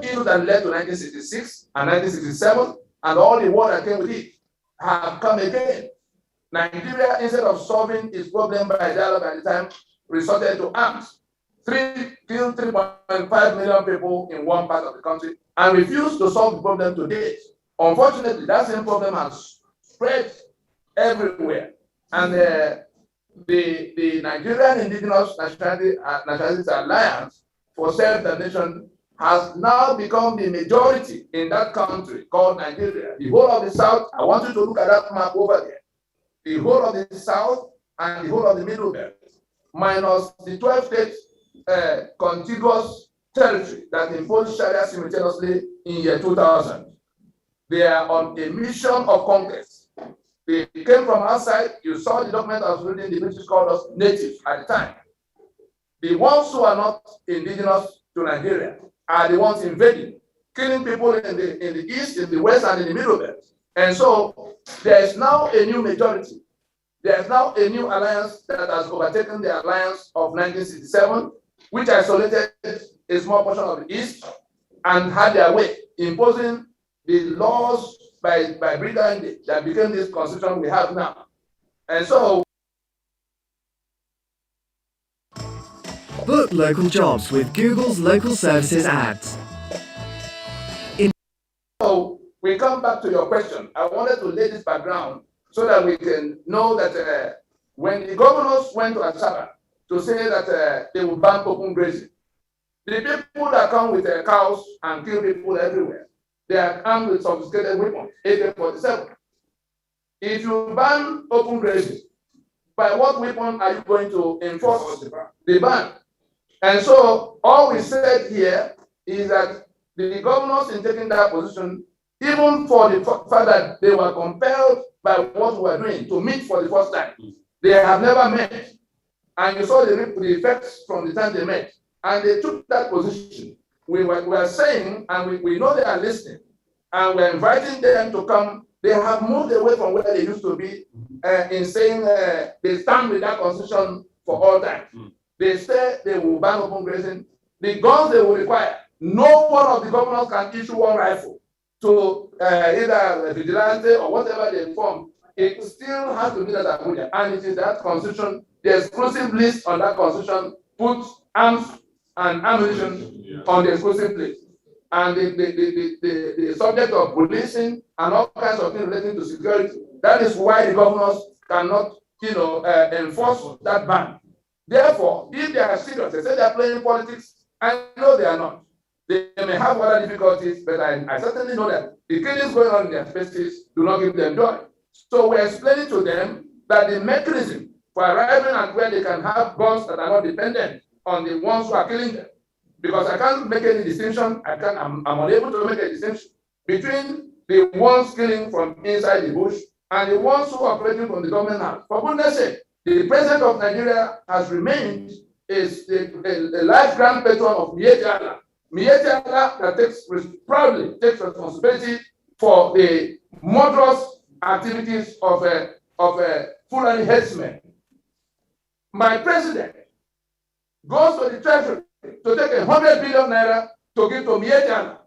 Issues that led to 1966 and 1967 and all the war that came with it have come again. Nigeria, instead of solving its problem by dialogue at the time, resorted to arms. Killed 3.5 million people in one part of the country and refused to solve the problem to date. Unfortunately, that same problem has spread everywhere. And the Nigerian Indigenous Nationalities Alliance for Self-Determination has now become the majority in that country called Nigeria. The whole of the South, I want you to look at that map over there. The whole of the South and the whole of the Middle Belt, minus the 12 states contiguous territory that imposed Sharia simultaneously in year 2000. They are on a mission of conquest. They came from outside. You saw the document I was reading, the British called us natives at the time. The ones who are not indigenous to Nigeria are the ones invading, killing people in the east, in the west, and in the middle belt. And so there is now a new majority. There is now a new alliance that has overtaken the alliance of 1967, which isolated a small portion of the east and had their way, imposing the laws by brigandage that became this constitution we have now. And so book local jobs with Google's local services ads. So we come back to your question. I wanted to lay this background so that we can know that when the governors went to Asaba to say that they will ban open grazing, the people that come with their cows and kill people everywhere, they are armed with sophisticated weapons, AK-47. If you ban open grazing, by what weapon are you going to enforce the ban? And so all we said here is that the governors, in taking that position, even for the fact that they were compelled by what we were doing to meet for the first time, they have never met. And you saw the effects from the time they met. And they took that position. We were saying, and we know they are listening, and we're inviting them to come. They have moved away from where they used to be in saying they stand with that constitution for all time. They say they will ban open grazing. the guns they will require, no one of the governors can issue one rifle to either a vigilante or whatever they form. It still has to be that Abuja, and it is that constitution, the exclusive list on that constitution puts arms and ammunition on the exclusive list. And the subject of policing and all kinds of things relating to security. That is why the governors cannot, enforce that ban. Therefore, if they are serious, they say they are playing politics. I know they are not. They may have other difficulties, but I certainly know that the killings going on in their spaces do not give them joy. So we're explaining to them that the mechanism for arriving at where they can have guns that are not dependent on the ones who are killing them, because I can't make any distinction, I'm unable to make a distinction between the ones killing from inside the bush and the ones who are operating from the government house. For goodness sake, the president of Nigeria has remained a life grand patron of Miyetti Allah. Miyetti Allah that proudly takes responsibility for the murderous activities of Fulani headsmen. My president goes to the treasury to take 100 billion naira to give to Miyetti Allah,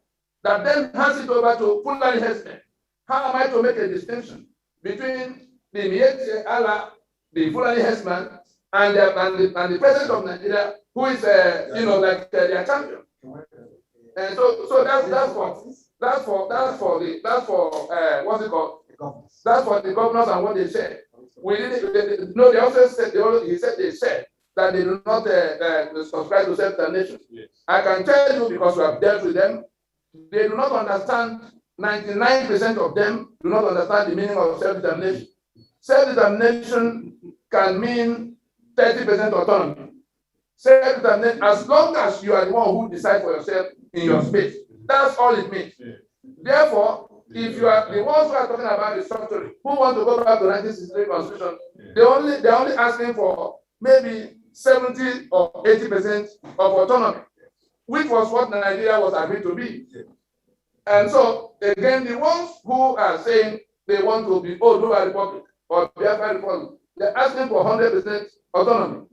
that then hands it over to Fulani headsmen. How am I to make a distinction between the Miyetti Allah, the Fulani headsman, and the president of Nigeria, who is their champion? And so that's for what's it called? That's for the governors and what they said. They also said they said that they do not subscribe to self-determination. Yes. I can tell you, because we have dealt with them, they do not understand. 99% of them do not understand the meaning of self-determination. Self-determination can mean 30% autonomy. Self-determination, as long as you are the one who decides for yourself in your space, that's all it means. Yeah. Therefore, if you are the ones who are talking about restructuring, who want to go back to 1963 constitution, yeah, they're only asking for maybe 70 or 80% of autonomy, which was what Nigeria was agreed to be. Yeah. And so, again, the ones who are saying they want to be Oduduwa Republic or Biafra Republic, they're asking for 100% autonomy.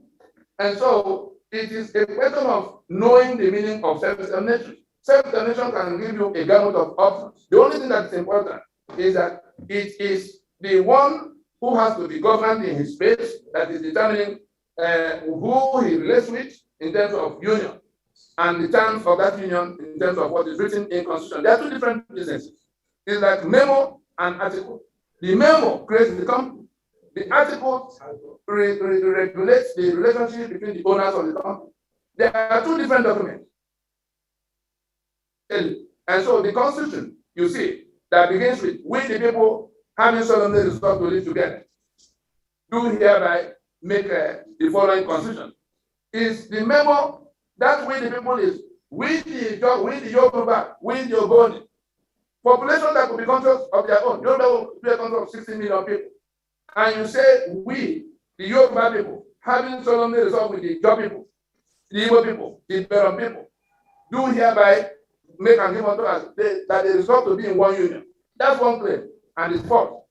And so, it is a question of knowing the meaning of self-determination. Self-determination can give you a gamut of options. The only thing that's important is that it is the one who has to be governed in his space that is determining who he relates with in terms of union, and the terms of that union in terms of what is written in constitution. There are two different businesses. It's like memo and article. The memo creates the company. The article regulates the relationship between the owners of the company. There are two different documents. And so the constitution, you see, that begins with we the people having solemnly resolved to live together, do hereby make the following constitution. Is the memo that we the people is we the Yoruba, we the Ogoni. Population that could be conscious of their own. Yoruba will be a country of 60 million people. And you say we, the Yoruba people, having solemnly resolved with the Ijaw people, the Igbo people, the Beron people, do hereby make and give unto us that they resolve to be in one union. That's one claim, and it's false.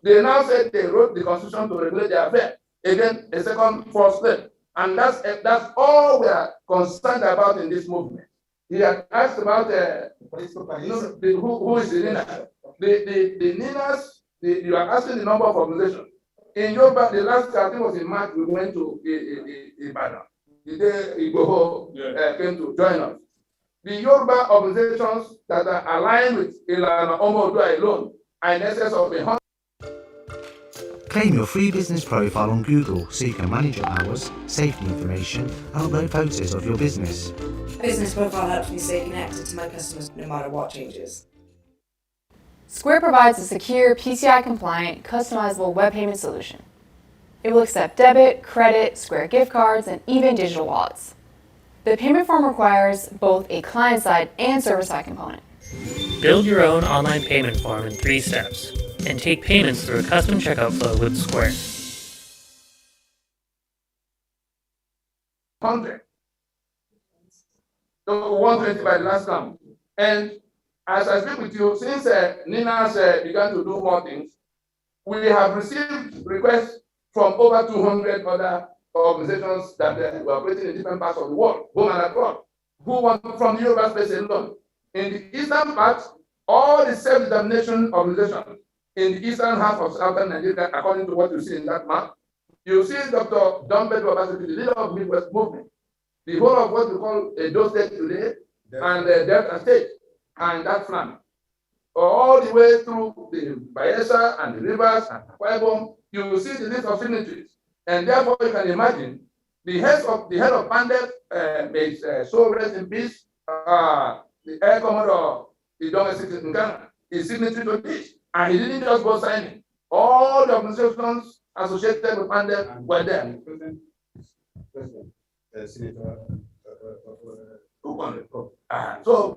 They now said they wrote the constitution to regulate their affair. Again, a second false claim. And that's all we are concerned about in this movement. He had asked about who is the NINAS? The NINAS, you are asking the number of organizations. In Yoruba, the last, I think was in March, we went to Ibadan. The day Igboho came to join us. The Yoruba organizations that are aligned with Ilana Oduduwa alone are in excess of 100. Claim your free business profile on Google so you can manage your hours, safety information, and upload photos of your business. Business profile helps me stay connected to my customers no matter what changes. Square provides a secure, PCI-compliant, customizable web payment solution. It will accept debit, credit, Square gift cards, and even digital wallets. The payment form requires both a client-side and server-side component. Build your own online payment form in 3 steps and take payments through a custom checkout flow with Square. 100. So 120 by the last count. And as I speak with you, since NINAS began to do more things, we have received requests from over 200 other organizations that were operating in different parts of the world, home and abroad. who want from the Yoruba space alone. In the eastern part, all the self-determination organizations in the eastern half of southern Nigeria, according to what you see in that map, you see Dr. John Pedro Obaseki, the leader of the Midwest movement, the whole of what we call Edo State today, and Delta State, and that flank, all the way through the Bayelsa and the rivers and Akwa Ibom, you will see the list of signatories, and therefore you can imagine the head of Pandef, may so rest in peace, the Air Commodore, the domestic in Ghana, is signatory to this, and he didn't just go sign it. All the organizations associated with Pandef were there. Senator, so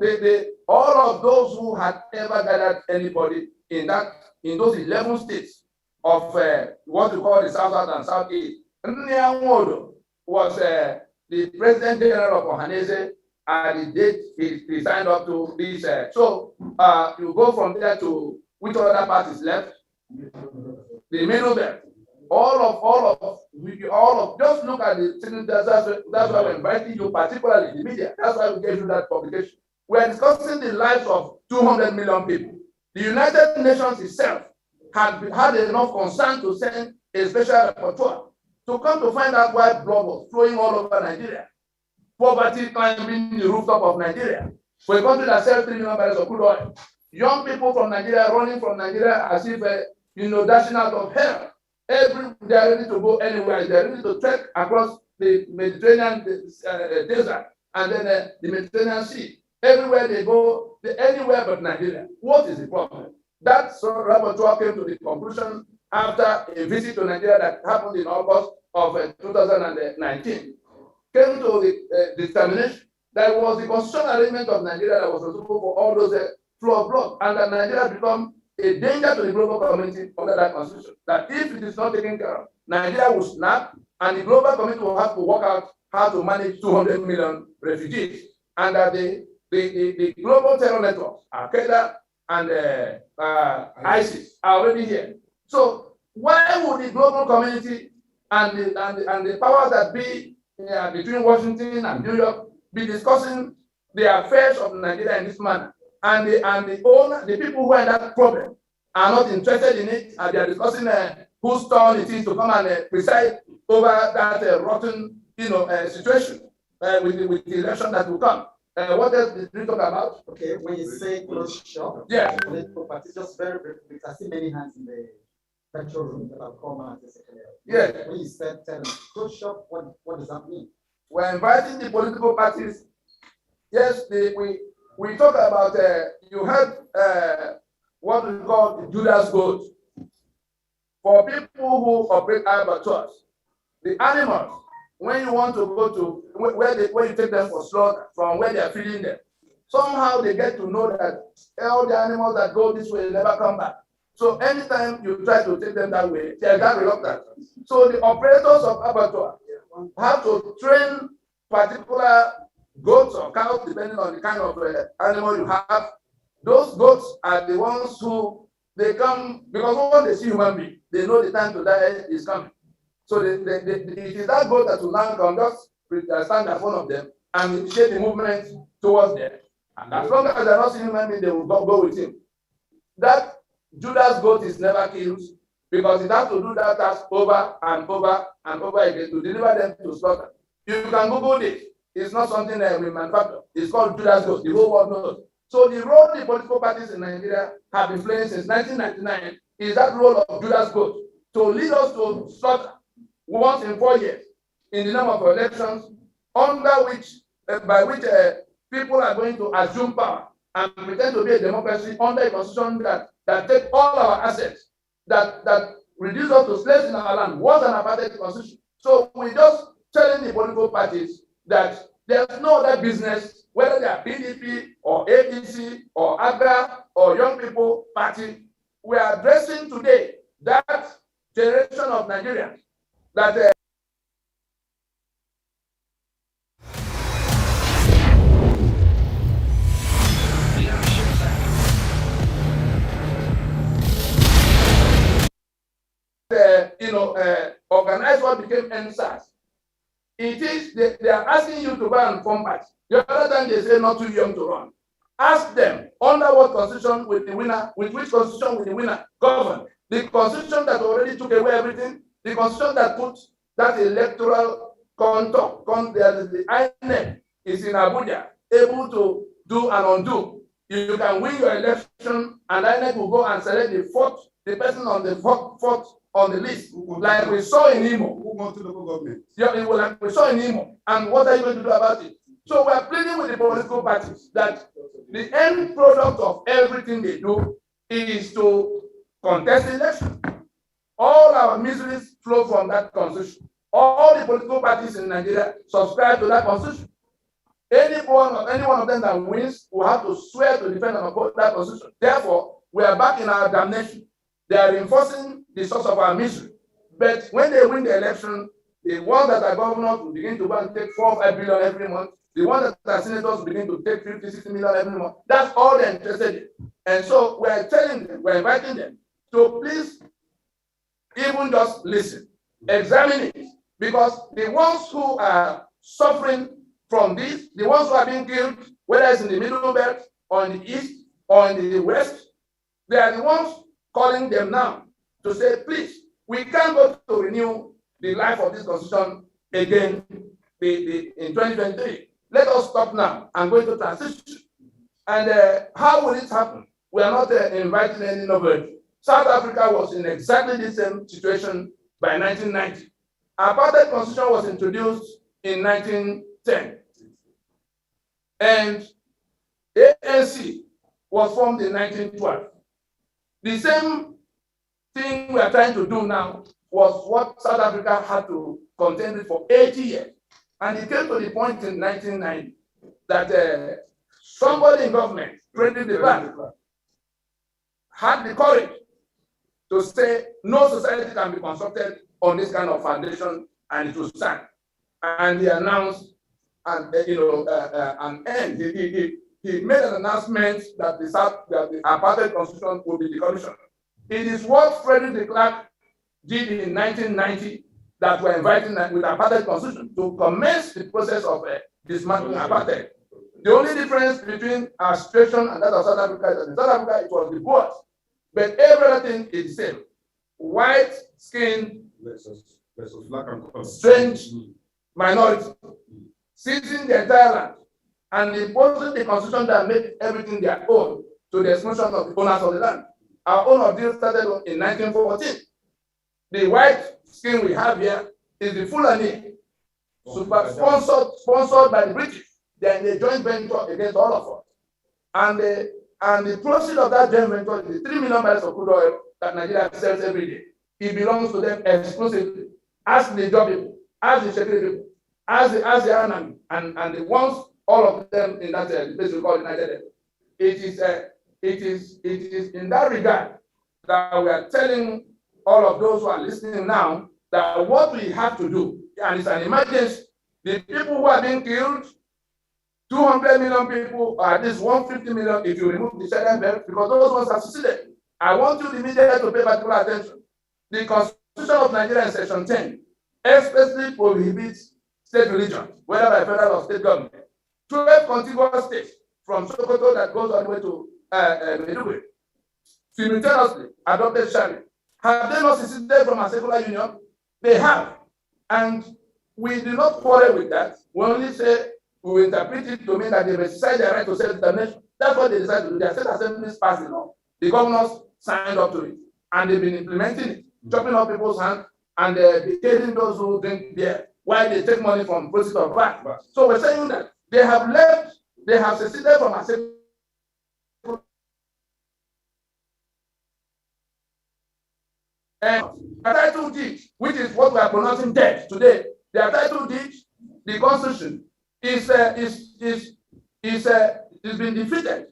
all of those who had ever gathered anybody in those 11 states of what we call the South and Southeast, Nnianwodo was the President General of Ohanese at the date he signed up to this. So you go from there to which other part is left? The middle belt. All of, just look at the signatures. That's why we're inviting you, particularly the media. That's why we gave you that publication. We're discussing the lives of 200 million people. The United Nations itself had enough concern to send a special rapporteur to come to find out why blood was flowing all over Nigeria. Poverty climbing the rooftop of Nigeria. For a country that sells 3 million barrels of crude oil. Young people from Nigeria running from Nigeria as if, dashing out of hell. They are ready to go anywhere. They are ready to trek across the Mediterranean desert and then the Mediterranean Sea. Everywhere they go, anywhere but Nigeria. What is the problem? That rapporteur came to the conclusion after a visit to Nigeria that happened in August of 2019. Came to the determination that it was the constitutional arrangement of Nigeria that was responsible for all those flow of blood, and that Nigeria become a danger to the global community under that constitution. That if it is not taken care of, Nigeria will snap, and the global community will have to work out how to manage 200 million refugees, and that the global terror networks, Al-Qaeda and ISIS, are already here. So why would the global community and the powers that be between Washington and New York be discussing the affairs of Nigeria in this manner? And the people who are in that problem are not interested in it, and they are discussing whose turn it is to come and preside over that rotten, situation with the election that will come. What else did we talk about? Okay, when you say close shop, yeah, political parties, just very briefly, I see many hands in the lecture room that have come out. Yeah. When you said close shop, what does that mean? We're inviting the political parties. Yes, we talk about, you had what we call Judas goat. For people who operate abattoirs, the animals, when you want to go to where you take them for slaughter, from where they are feeding them, somehow they get to know that all the animals that go this way never come back. So anytime you try to take them that way, they are that reluctant. So the operators of abattoir have to train particular goats or cows, depending on the kind of animal you have. Those goats are the ones who they come, because when they see human being, they know the time to die is coming. So it is that goat that will now come, just stand in front of them and initiate the movement towards them. And as long as they're not seeing human being, they will go with him. That Judas goat is never killed because it has to do that task over and over and over again to deliver them to slaughter. You can Google this. It's not something that we manufacture. It's called Judas goat. The whole world knows. So the role the political parties in Nigeria have been playing since 1999 is that role of Judas goat to lead us to slaughter once in 4 years in the name of elections, under which, by which people are going to assume power and pretend to be a democracy under a constitution that take all our assets, that reduce us to slaves in our land, was an apartheid constitution. So we just telling the political parties that there's no other business, whether they are PDP or APC or AGA or Young People Party. We are addressing today that generation of Nigerians that organized what became NSAS. It is Please, they are asking you to go and form party. The other time they say not too young to run. Ask them, under what constitution with which constitution will the winner govern? The constitution that already took away everything, the constitution that put that electoral contour, the INEC is in Abuja, able to do and undo. You can win your election, and INEC will go and select the person on the fourth on the list, like we saw in Imo. Who wants to local government? Yeah, like we saw in Imo. And what are you going to do about it? So we are pleading with the political parties that the end product of everything they do is to contest the election. All our miseries flow from that constitution. All the political parties in Nigeria subscribe to that constitution. Any one of them that wins will have to swear to defend and uphold that constitution. Therefore, we are back in our damnation. They are reinforcing the source of our misery. But when they win the election, the ones that are governors will begin to go and take 4 or 5 billion every month. The ones that are senators will begin to take 50, 60 million every month. That's all they're interested in. And so we're telling them, we're inviting them to please even just listen, examine it. Because the ones who are suffering from this, the ones who are being killed, whether it's in the middle belt or in the east or in the west, they are the ones calling them now to say, please, we can't go to renew the life of this constitution again in 2023. Let us stop now and go into transition. And how will it happen? We are not inviting any novelty. South Africa was in exactly the same situation by 1990. Apartheid constitution was introduced in 1910. And ANC was formed in 1912. The same thing we are trying to do now was what South Africa had to contend with for 80 years. And it came to the point in 1990 that somebody in government, Frederick the Black, had the courage to say no society can be constructed on this kind of foundation, and it will stand. And he announced an end. He made an announcement that the apartheid constitution will be decommissioned. It is what Frederick de Klerk did in 1990 that we're inviting with apartheid constitution to commence the process of dismantling apartheid. The only difference between our situation and that of South Africa is that in South Africa it was the Boers, but everything is the same. White skin versus black and strange minority, seizing the entire land and imposing the constitution that made everything their own to the exclusion of the owners of the land. Our own ordeal started in 1914. The white skin we have here is the Fulani, sponsored by the British. They're in a joint venture against all of us. And the proceeds of that joint venture is the 3 million barrels of crude oil that Nigeria sells every day. It belongs to them exclusively. Ask the job people, ask the security people, ask the Anami, and the ones, all of them in that place we call United. It is in that regard that we are telling all of those who are listening now that what we have to do, and it's an emergency, the people who are being killed, 200 million people, or at least 150 million if you remove the Sheridan belt, because those ones are succeeded. I want you, the media, to pay particular attention. The Constitution of Nigeria in Section 10 expressly prohibits state religion, whether by federal or state government. 12 contiguous states from Sokoto that goes all the way to Maiduguri simultaneously adopted Sharia. Have they not seceded from a secular union? They have. And we do not quarrel with that. We only say we will interpret it to mean that they exercise their right to self-determination. That's what they decided to do. Their state assemblies passed the law. The governors signed up to it. And they've been implementing it, chopping off people's hands and detaining those who drink beer while they take money from proceeds of VAT. So we're saying that they have seceded from a secular. And the title deed, which is what we are pronouncing dead today, the title deed, the Constitution, is been defeated.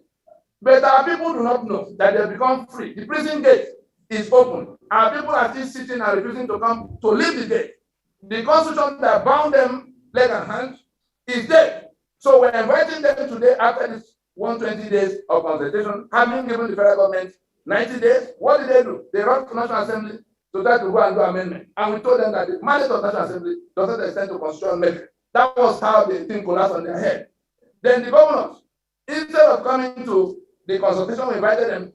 But our people do not know that they have become free. The prison gate is open. Our people are still sitting and refusing to come to leave the gate. The Constitution that bound them leg and hand is dead. So we're inviting them today after this 120 days of consultation, having given the federal government 90 days. What did they do? They wrote to National Assembly to try to go and do amendment. And we told them that the mandate of National Assembly doesn't extend to constitutional measure. That was how the thing collapsed on their head. Then the governors, instead of coming to the consultation, we invited them.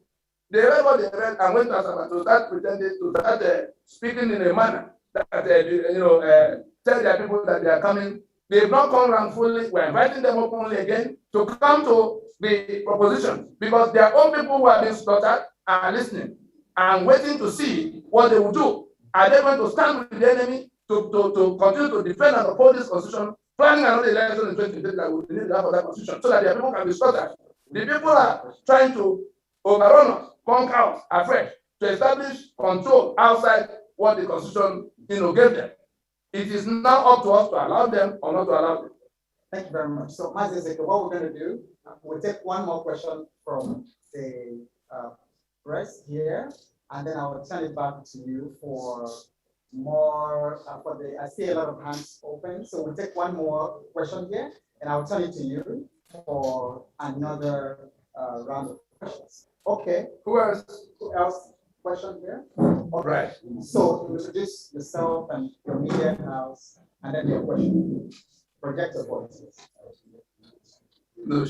They read what they read and went to Asaba to start pretending to start speaking in a manner that tell their people that they are coming. They've not come around fully. We're inviting them openly again to come to the proposition because their own people who are being slaughtered are listening and waiting to see what they will do. Are they going to stand with the enemy to continue to defend and uphold this constitution, planning another election in 2023 that will need to have that constitution so that their people can be slaughtered? The people are trying to overrun us, conquer us afresh, to establish control outside what the constitution gave them. It is now up to us to allow them or not to allow them. Thank you very much. So, Mazizeke, what we're going to do, we'll take one more question from the press here, and then I will turn it back to you for more. I see a lot of hands open, so we'll take one more question here, and I'll turn it to you for another round of questions. Okay. Who else? Question here? All right. So introduce yourself and your media house, and then your question. Project your voices. No,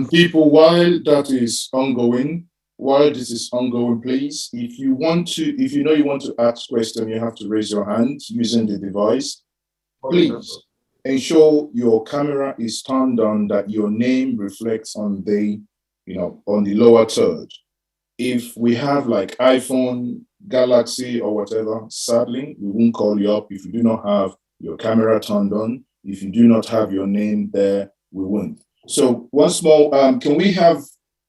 people, while that is ongoing, this is ongoing, please, if you know you want to ask question, you have to raise your hand using the device. Please ensure your camera is turned on, that your name reflects on the lower third. If we have like iPhone, Galaxy, or whatever, sadly, we won't call you up if you do not have your camera turned on. If you do not have your name there, we won't. So one small, can we have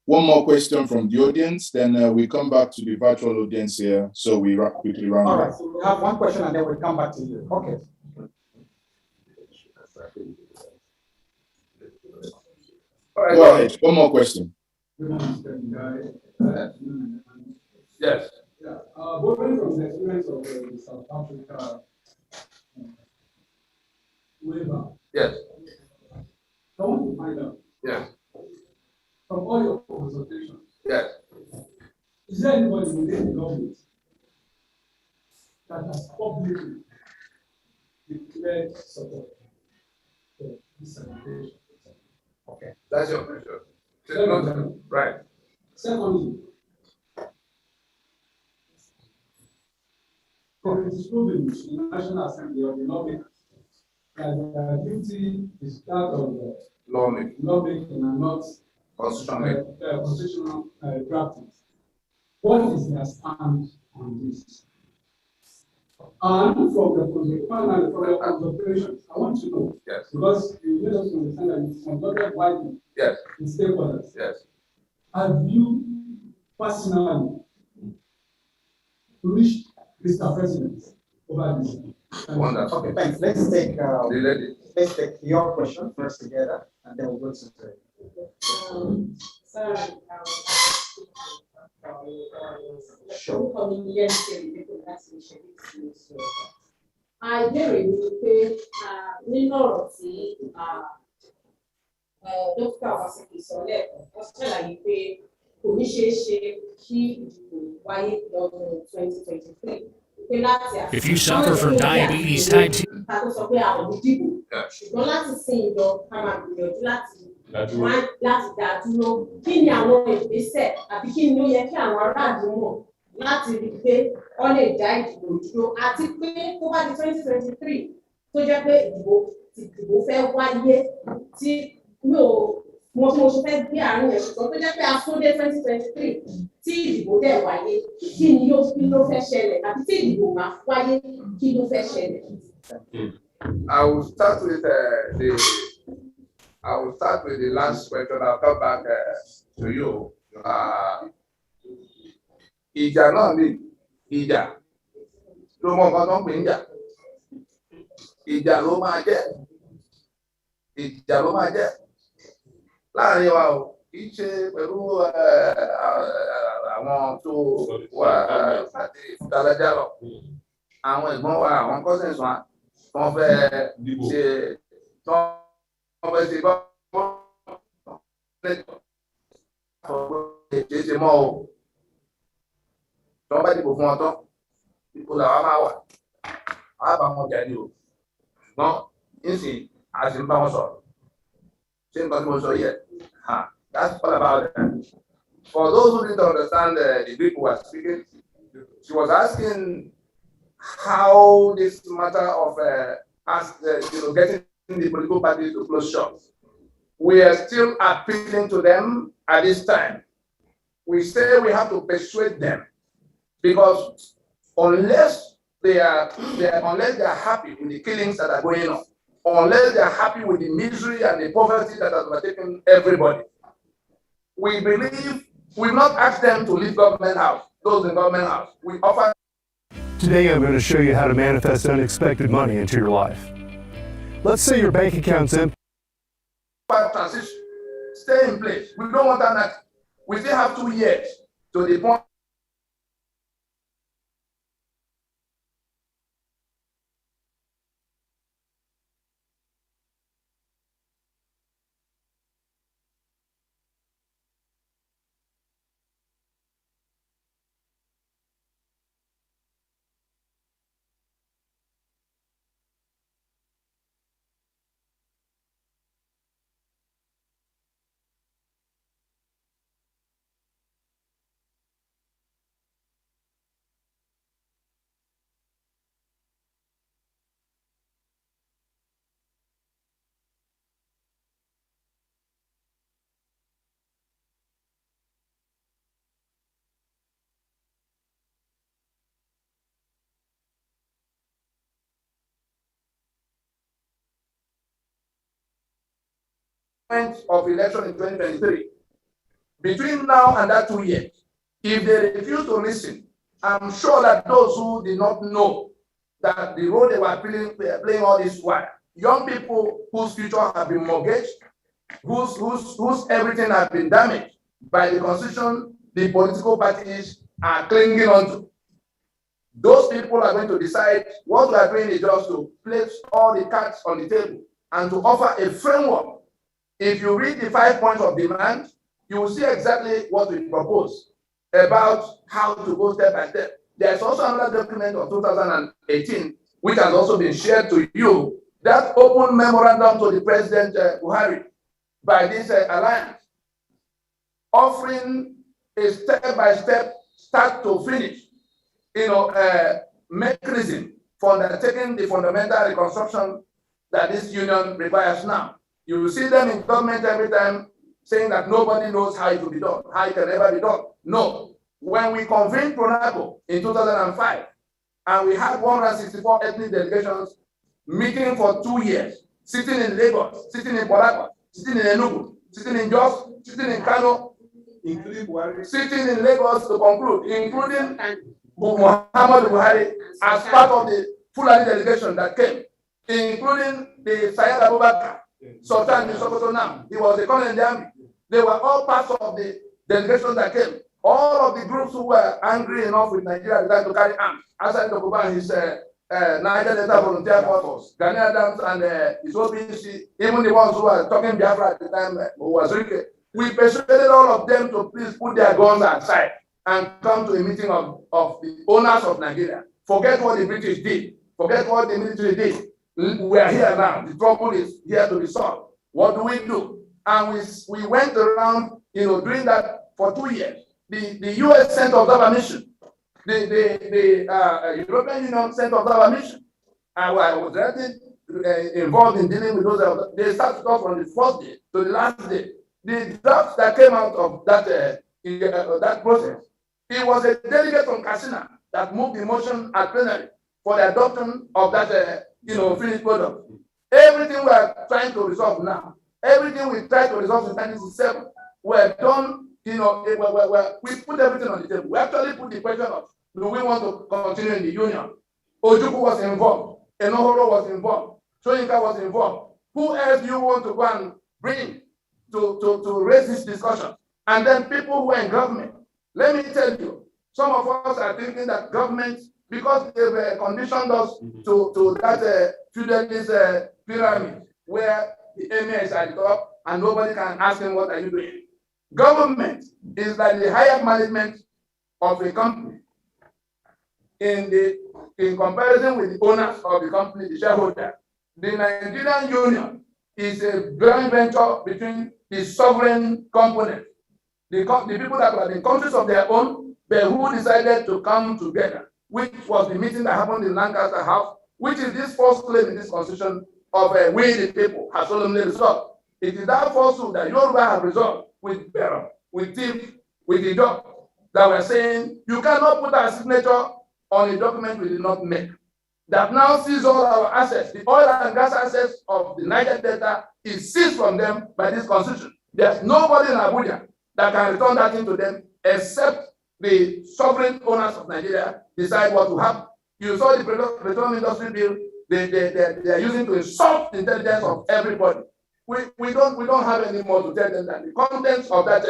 one more question from the audience? Then we come back to the virtual audience here. So we quickly round up. All right, so we have one question and then we'll come back to you. Okay. All right, go ahead. One more question. Yes. Yeah. Borrowing from the experience of the South Africa waiver. Yes. I want to find out. Yes. From all your consultations. Yes. Is there anybody within the government that has publicly declared support for this certification? Okay. That's your question. Right. Secondly, it is proven in the National Assembly of the lawmakers that their duty is that of the lawmaking and not constitutional drafting. What is their stand on this? And from the consultations, I want to know, yes, because you made us understand that it's conducted widely, yes, in stakeholders. Yes. Have you personally reached Mr. President over this? Wonderful. Okay, thanks. Let's take your question first together, and then we'll go to the. Àìbéèrè ni pé nínú ọ̀rọ̀ tí dókítà Wasiki sọ lẹ́ẹ̀kan, wọ́n ṣàlàyé pé kò ní ṣeé ṣe kí ìdìbò wáyé lọ́dún 2023. If you suffer from diabetes type 2, ká tó sọ pé àwọn ìdìbò, ṣùgbọ́n láti sin ìjọ ká máa gbìyànjú láti dá dúró. Kí ni àwọn ìgbésẹ̀ àbí kí ni ó yẹ kí àwọn aráàlú mọ̀ láti rí i pé wọ́n lè dá ìdìbò dúró, àti pé tó bá di 2023 tó jẹ́ pé ìdìbò fẹ́ wáyé tí mo ṣe fẹ́ gbé àárín ẹ̀, ṣùgbọ́n tó jẹ́ pé a sún dé 2023 tí ìdìbò dẹ̀ wáyé, kí ló fẹ́ ṣẹlẹ̀, àbí tí ìdìbò máa wáyé, kí ló fẹ́ ṣẹlẹ̀. I will start with the last question. I'll come back to you. Ìjà náà ni ìjà ló mọ nǹkan tó ń pè ń jà. Ìjà ló máa jẹ́ láàrin wa o, kì í ṣe pẹ̀lú àwọn tó wà àti ìdálájà lọ. Àwọn ẹ̀gbọ́n wa, àwọn cousins wa, wọ́n fẹ́ ṣe mọ́ o. Tí wọ́n bá dìbò fún wọn tán, ipò làwọn máa wà. Á bá wọn jà ní o. No, you see, as in Bamaso. Same Bamaso yet. That's all about that. For those who didn't understand the Greek who was speaking, she was asking how this matter of getting the political parties to close shops. We are still appealing to them at this time. We say we have to persuade them because unless they are happy with the killings that are going on, unless they are happy with the misery and the poverty that has overtaken everybody, we believe we've not asked them to leave government house, those in government house. We offer. Today I'm going to show you how to manifest unexpected money into your life. Let's say your bank account's empty. Transition. Stay in place. We don't want that. We still have 2 years to the point. Of election in 2023. Between now and that 2 years, if they refuse to listen, I'm sure that those who did not know that the role they were playing all this while, young people whose future have been mortgaged, whose everything has been damaged by the constitution the political parties are clinging onto. Those people are going to decide what we are doing is just to place all the cards on the table and to offer a framework. If you read the 5 points of demand, you will see exactly what we propose about how to go step by step. There's also another document of 2018, which has also been shared to you, that open memorandum to the President Buhari by this alliance, offering a step-by-step, start to finish, mechanism for undertaking the fundamental reconstruction that this union requires now. You will see them in government every time saying that nobody knows how it will be done, how it can ever be done. No. When we convened Pronaco in 2005, and we had 164 ethnic delegations meeting for 2 years, sitting in Lagos, sitting in Port Harcourt, sitting in Enugu, sitting in Jos, sitting in Kano, sitting in Lagos to conclude, including Muhammad Buhari as part of the Fulani delegation that came, including the Syed Abubakar, Sultan in Sokoto now. He was a colonel in the army. They were all parts of the delegation that came. All of the groups who were angry enough with Nigeria decided to carry arms. Outside Dokuba and his Niger Delta Volunteer Force, Ghanaian Adams and his OPC, even the ones who were talking Biafra at the time, who was Rike. We persuaded all of them to please put their guns aside and come to a meeting of the owners of Nigeria. Forget what the British did. Forget what the military did. We are here now. The trouble is here to be solved. What do? And we went around, doing that for 2 years. The US sent observer mission. The European Union sent observer mission. And I was already involved in dealing with those. They started off from the first day to the last day. The draft that came out of that process, it was a delegate from Katsina that moved the motion at plenary for the adoption of that finished product. Everything we are trying to resolve now, everything we tried to resolve in 1967, we're done, we put everything on the table. We actually put the question of, do we want to continue in the union? Ojukwu was involved, Enohoro was involved, Soyinka was involved. Who else do you want to go and bring to raise this discussion? And then people who are in government. Let me tell you, some of us are thinking that government, because they've conditioned us to that feudalist pyramid where the emir is at the top and nobody can ask him, what are you doing? Government is like the higher management of a company in comparison with the owners of the company, the shareholder. The Nigerian Union is a joint venture between the sovereign component, the people that were in countries of their own, but who decided to come together, which was the meeting that happened in Lancaster House, which is this first claim in this constitution of we the people has solemnly resolved. It is that falsehood that Yoruba have resolved with Beram, with Thief, with the job that we're saying you cannot put our signature on a document we did not make. That now sees all our assets. The oil and gas assets of the Niger Delta is seized from them by this constitution. There's nobody in Abuja that can return that into them except the sovereign owners of Nigeria decide what to happen. You saw the petroleum industry bill they are using to insult the intelligence of everybody. We don't have any more to tell them than the contents of that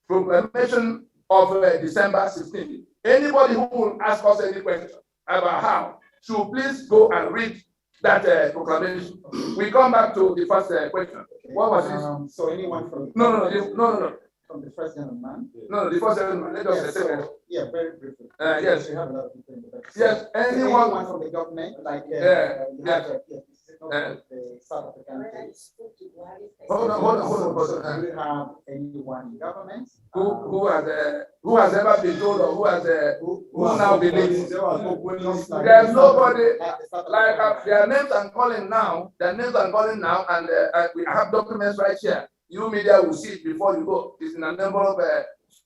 proclamation of December 16th. Anybody who will ask us any question about how should please go and read that proclamation. We come back to the first question. What was it? So anyone from No. From the first gentleman? No, the first gentleman. Let us say that. Yeah, very briefly. Yes. We have a lot of people in the back. Yes, anyone from the government, like the South African case. Hold on. Do you have anyone in government? Who has ever been told or who now believes? There's nobody like their names I'm calling now. And we have documents right here. You media will see it before you go. It's in a envelope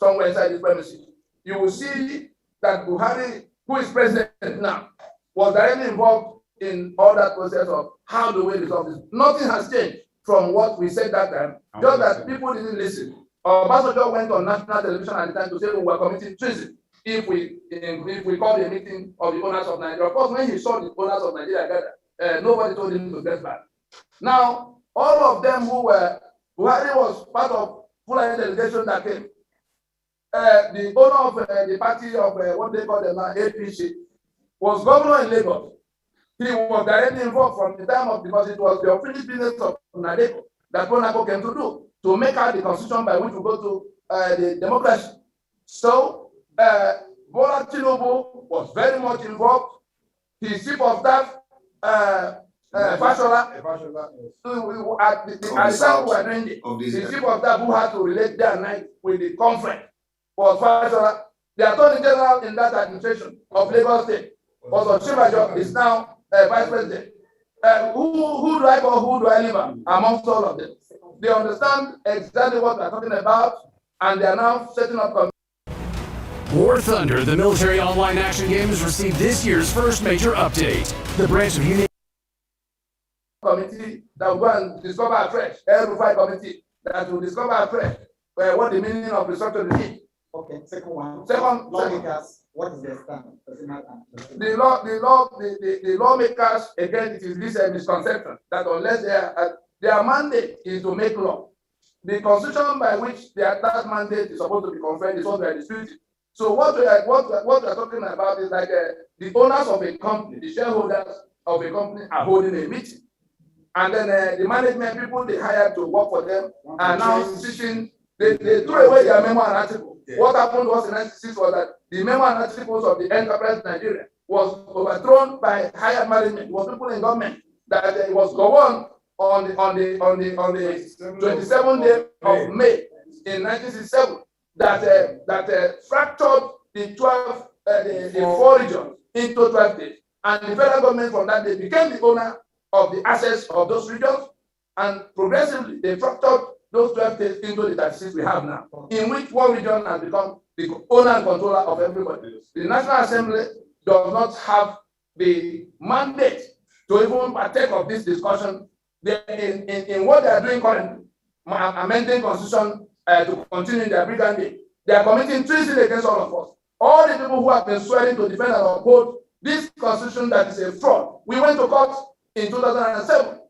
somewhere inside this premises. You will see that Buhari, who is president now, was directly involved in all that process of how do we resolve this. Nothing has changed from what we said that time, just that people didn't listen. Obasanjo went on national television at the time to say we were committing treason if we called a meeting of the owners of Nigeria. Of course, when he saw the owners of Nigeria gather, nobody told him to get back. Now, all of them who were Buhari was part of Fulani delegation that came. The owner of the party of what they call them now, APC, was governor in Lagos. He was directly involved from the time of, because it was the unfinished business of Nadeko that Monaco came to do, to make out the constitution by which we go to the democracy. So, Bola Tinubu was very much involved. His chief of staff, Fashola, at the time we were doing it, the chief of staff who had to relate day and night with the conference was Fashola. The Attorney General in that administration of Lagos State was Oshibajo, is now Vice President. Who do I call, who do I leave amongst all of them? They understand exactly what we're talking about, and they are now setting up. War Thunder, the military online action game, has received this year's first major update. The branch of Union Committee that will go and discover afresh, L-Rufai Committee that will discover afresh what the meaning of restructuring is. Okay, second one. Lawmakers, what is their stand? Does it matter? The lawmakers, again, it is this misconception that unless their mandate is to make law, the constitution by which that mandate is supposed to be conferred is what we are disputing. So what we are talking about is like the owners of a company, the shareholders of a company are holding a meeting. And then the management people they hired to work for them are now sitting, they threw away their memo and article. Yeah. What happened was in 1996 was that the memo and articles of the enterprise Nigeria was overthrown by higher management. It was people in government that it was go on the 27th day of May in 1967 that fractured the 4 regions into 12 states. And the federal government from that day became the owner of the assets of those regions, and progressively they fractured those 12 states into the 36 we have now, in which one region has become the owner and controller of everybody. The National Assembly does not have the mandate to even partake of this discussion. In what they are doing currently, amending constitution to continue their brigandage, they are committing treason against all of us. All the people who have been swearing to defend and uphold this constitution that is a fraud. We went to court in 2007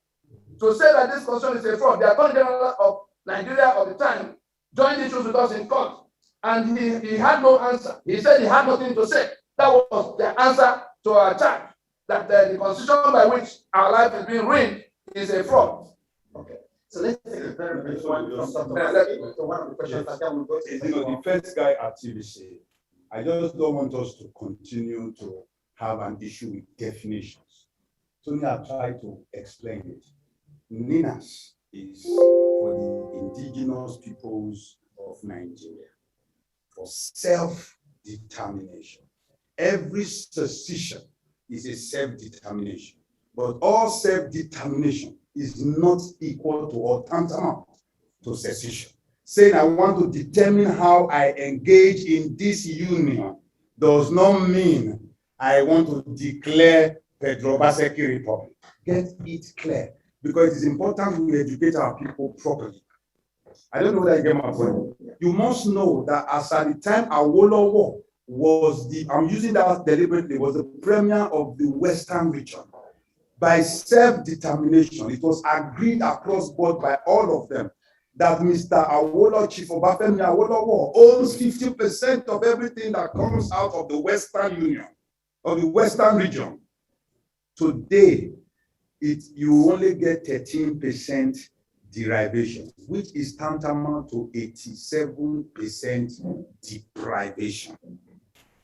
to say that this constitution is a fraud. The Attorney General of Nigeria at the time joined issues with us in court, and he had no answer. He said he had nothing to say. That was the answer to our charge, that the constitution by which our life is being ruined is a fraud. Okay. So let's take a very brief one from so one of the questions that will go to the first guy at TVC. I just don't want us to continue to have an issue with definitions. Tony have tried to explain it. NINAS is for the indigenous peoples of Nigeria, for self-determination. Every secession is a self-determination, but all self-determination is not equal to or tantamount to secession. Saying I want to determine how I engage in this union does not mean I want to declare Pedro Baseki Republic. Get it clear, because it is important we educate our people properly. I don't know whether you get my point. You must know that as at the time Awolowo was I'm using that deliberately, was the premier of the Western region. By self-determination, it was agreed across board by all of them that Mr. Awolowo, Chief Obafemi Awolowo, owns 50% of everything that comes out of the Western Union, of the Western region. Today, you only get 13% derivation, which is tantamount to 87% deprivation.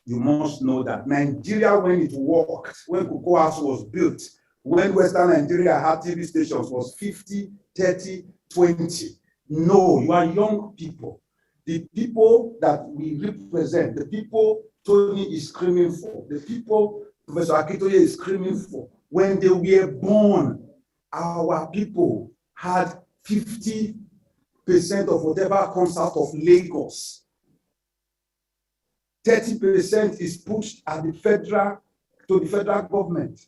You must know that Nigeria, when it worked, when Cocoa House was built, when Western Nigeria had TV stations, was 50, 30, 20. No, you are young people. The people that we represent, the people Tony is screaming for, the people Professor Akintoye is screaming for, when they were born, our people had 50% of whatever comes out of Lagos. 30% is pushed at the federal government.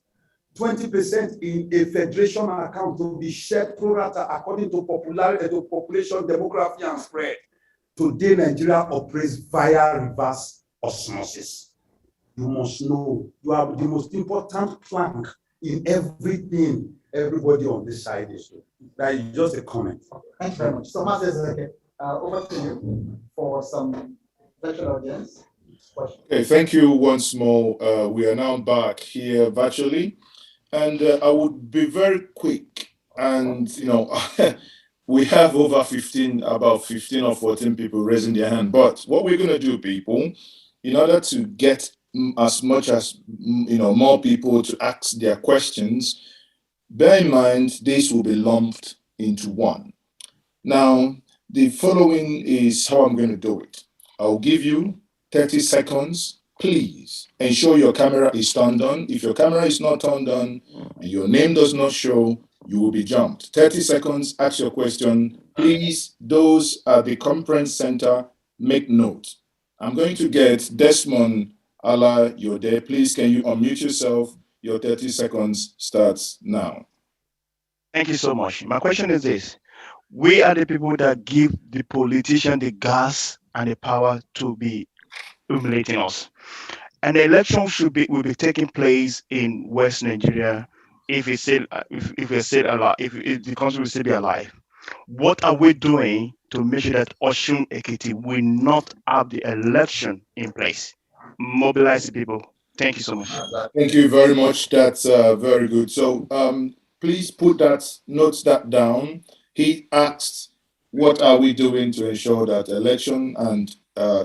20% in a federation account to be shared pro rata according to population, demography, and spread. Today, Nigeria operates via reverse osmosis. You must know you are the most important plank in everything everybody on this side is doing. That is just a comment. Thank you very much. So, Master, over to you for some virtual audience questions. Okay, thank you once more. We are now back here virtually, and I would be very quick. And we have about 15 or 14 people raising their hand. But what we're going to do, people, in order to get as much as more people to ask their questions, bear in mind this will be lumped into one. Now, the following is how I'm going to do it. I'll give you 30 seconds. Please ensure your camera is turned on. If your camera is not turned on and your name does not show, you will be jumped. 30 seconds, ask your question. Please, those at the conference center, make note. I'm going to get Desmond Ala, you're there. Please, can you unmute yourself? Your 30 seconds starts now. Thank you so much. My question is this. We are the people that give the politician the gas and the power to be humiliating us. And the election will be taking place in West Nigeria if we're still alive, if the country will still be alive. What are we doing to make sure that Osun Ekiti will not have the election in place? Mobilize the people. Thank you so much. Thank you very much. That's very good. So please note that down. He asked, what are we doing to ensure that election and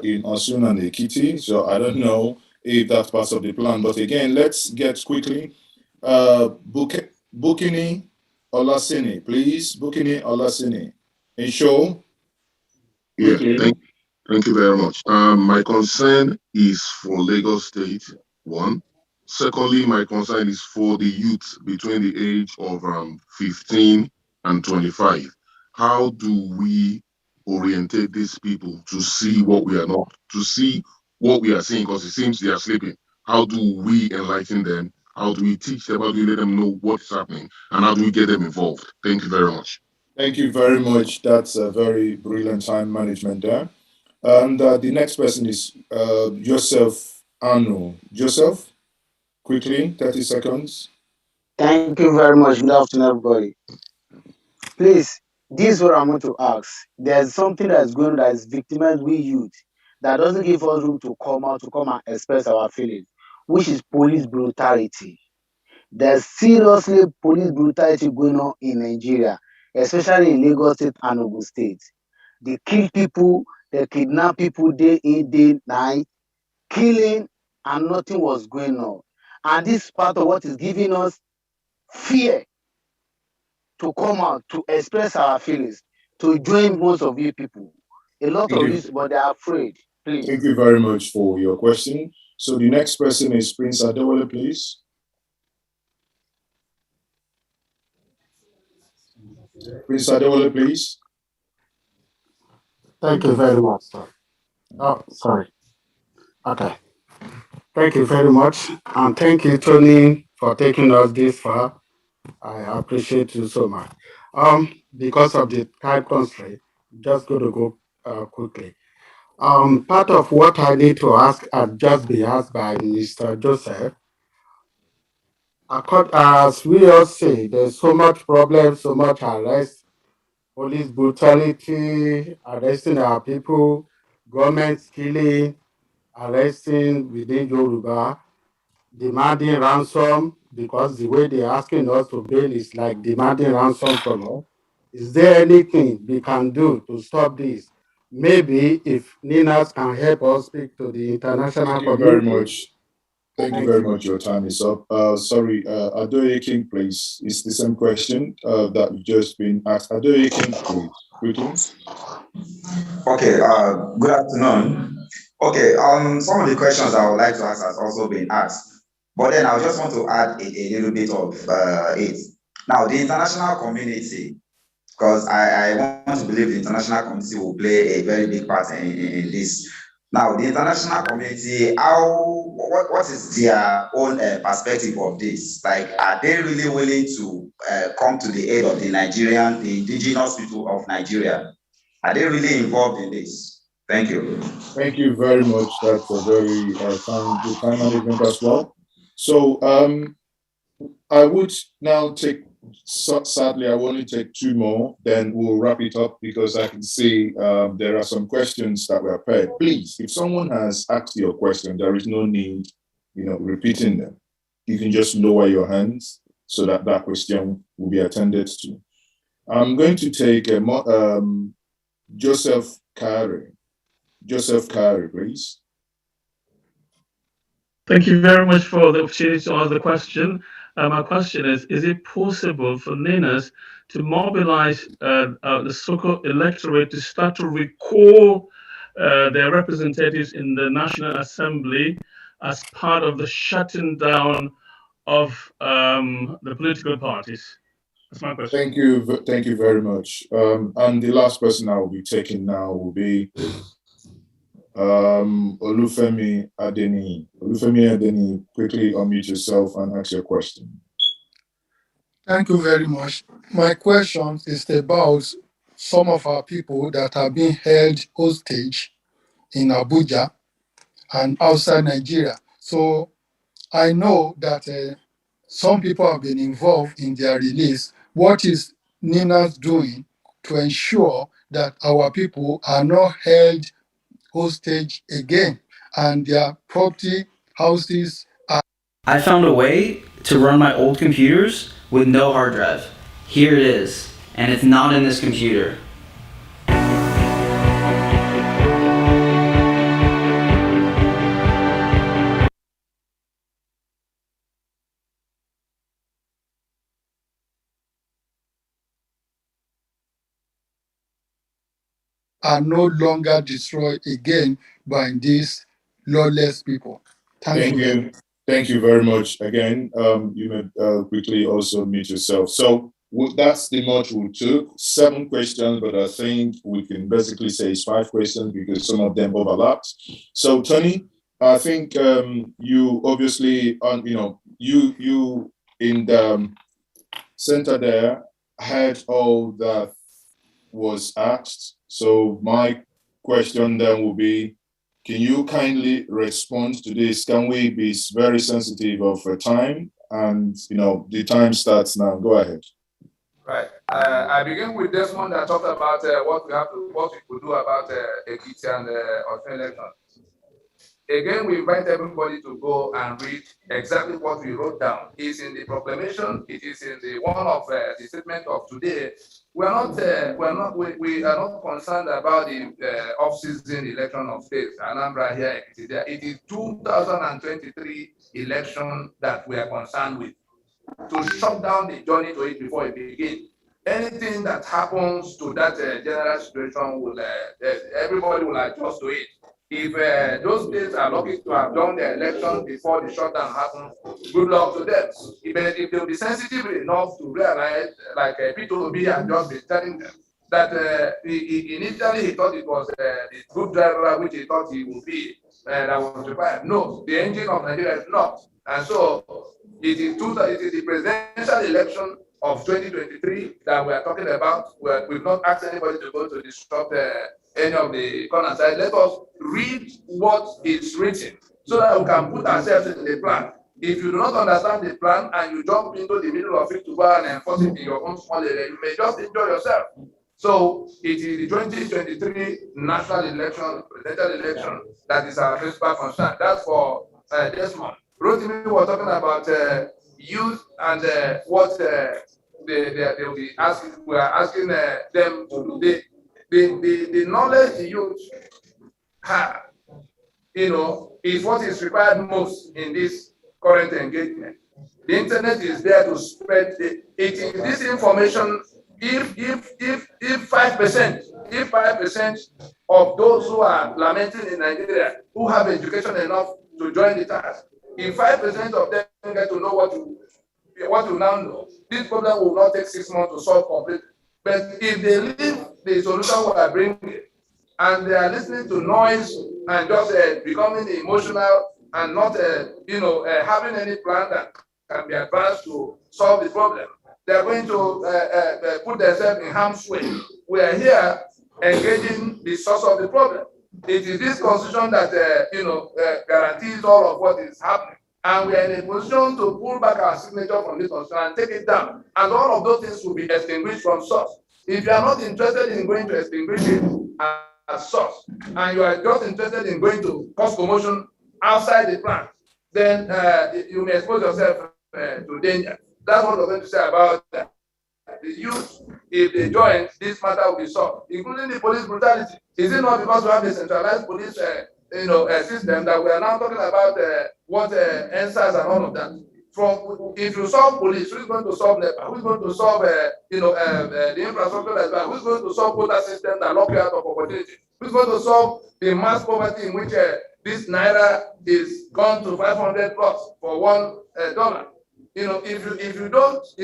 in Osun and Ekiti? So I don't know if that's part of the plan. But again, let's get quickly. Bukini Olasini, please. Bukini Olasini. Ensure. Yeah, thank you very much. My concern is for Lagos State, one. Secondly, my concern is for the youth between the age of 15 and 25. How do we orientate these people to see what we are not, to see what we are seeing? Because it seems they are sleeping. How do we enlighten them? How do we teach them? How do we let them know what's happening? And how do we get them involved? Thank you very much. Thank you very much. That's a very brilliant time management there. And the next person is Joseph Anu. Joseph, quickly, 30 seconds. Thank you very much. Good afternoon, everybody. Please, this is what I'm going to ask. There's something that's going on that is victimized we youth that doesn't give us room to come out, to come and express our feelings, which is police brutality. There's seriously police brutality going on in Nigeria, especially in Lagos State and Ogun State. They kill people, they kidnap people day in, day night, killing, and nothing was going on. And this is part of what is giving us fear to come out to express our feelings, to join most of you people. A lot Thank of you. this, but they are afraid. Please. Thank you very much for your question. So the next person is Prince Adewale, please. Prince Adewale, please. Thank you very much, sir. Oh, sorry. Okay. Thank you very much. And thank you, Tony, for taking us this far. I appreciate you so much. Because of the time constraint, just going to go quickly. Part of what I need to ask had just been asked by Mr. Joseph. As we all say, there's so much problem, so much arrest, police brutality, arresting our people, government killing, arresting within Yoruba, demanding ransom, because the way they're asking us to bail is like demanding ransom from us. Is there anything we can do to stop this? Maybe if NINAS can help us speak to the international Thank you very community. much. Thank you very much. Your time is up. Sorry, Adoye King, please. It's the same question that you've just been asked. Adoye King, please, quickly. Okay, good afternoon. Okay, some of the questions I would like to ask has also been asked, but then I just want to add a little bit of it. Now, the international community, because I want to believe the international community will play a very big part in this. Now, the international community, what is their own perspective of this? Like, are they really willing to come to the aid of the indigenous people of Nigeria? Are they really involved in this? Thank you. Thank you very much. That's a very good time management as well. So I would now take, sadly, I want to take two more, then we'll wrap it up because I can see there are some questions that were paired. Please, if someone has asked your question, there is no need, repeating them. You can just lower your hands so that that question will be attended to. I'm going to take Joseph Kari. Joseph Kari, please. Thank you very much for the opportunity to ask the question. My question is it possible for NINAS to mobilize the so-called electorate to start to recall their representatives in the National Assembly as part of the shutting down of the political parties? That's my question. Thank you very much. And the last person I will be taking now will be Olufemi Adeni. Olufemi Adeni, quickly unmute yourself and ask your question. Thank you very much. My question is about some of our people that are being held hostage in Abuja and outside Nigeria. So I know that some people have been involved in their release. What is NINAS doing to ensure that our people are not held hostage again and their property, houses are... I found a way to run my old computers with no hard drive. Here it is, and it's not in this computer. are no longer destroyed again by these lawless people. Thank you. Thank you very much. Again, you may quickly also mute yourself. So that's the much we took. 7 questions, but I think we can basically say it's 5 questions because some of them overlapped. So Tony, I think you obviously, you in the center there had all that was asked. So my question then will be, can you kindly respond to this? Can we be very sensitive of time? And the time starts now. Go ahead. Right. I begin with this one that talked about what we could do about Ekiti and Osun election. Again, we invite everybody to go and read exactly what we wrote down. It's in the proclamation. It is in the one of the statement of today. We are not concerned about the off-season election of states. Anambra here, it is 2023 election that we are concerned with. to shut down the journey to it before it begins. Anything that happens to that general situation will everybody will adjust to it. If those states are lucky to have done the election before the shutdown happens, good luck to them. If they'll be sensitive enough to realize, like P2B and just been telling them, that initially he thought it was the good driver which he thought he would be that was required. No, the engine of Nigeria is not. And so it is the presidential election of 2023 that we are talking about. We've not asked anybody to go to disrupt any of the corners. Let us read what is written so that we can put ourselves in the plan. If you do not understand the plan and you jump into the middle of it to go and enforce it in your own small area, you may just enjoy yourself. So it is the 2023 national election, presidential election, that is our principal concern. That's for this month. Rotimi was talking about youth and what they will be asking. We are asking them to do. The knowledge the youth have, is what is required most in this current engagement. The internet is there to spread this information. If 5% of those who are lamenting in Nigeria who have education enough to join the task, if 5% of them get to know what you now know, this problem will not take 6 months to solve completely. But if they leave the solution we are bringing and they are listening to noise and just becoming emotional and not having any plan that can be advanced to solve the problem, they are going to put themselves in harm's way. We are here engaging the source of the problem. It is this constitution that guarantees all of what is happening, and we are in a position to pull back our signature from this constitution and take it down, and all of those things will be extinguished from source. If you are not interested in going to extinguish it as source, and you are just interested in going to cause commotion outside the plant, then you may expose yourself to danger. That's what we're going to say about that. The youth, if they join, this matter will be solved, including the police brutality. Is it not because we have a centralized police system that we are now talking about what NSAS and all of that? If you solve police, who's going to solve NEPA? Who's going to solve the infrastructure as well? Who's going to solve quota system that lock you out of opportunity? Who's going to solve the mass poverty in which this naira is gone to 500 plus for $1? If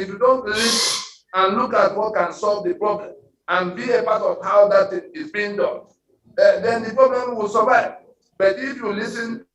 you don't listen and look at what can solve the problem and be a part of how that is being done, then the problem will survive. But if you listen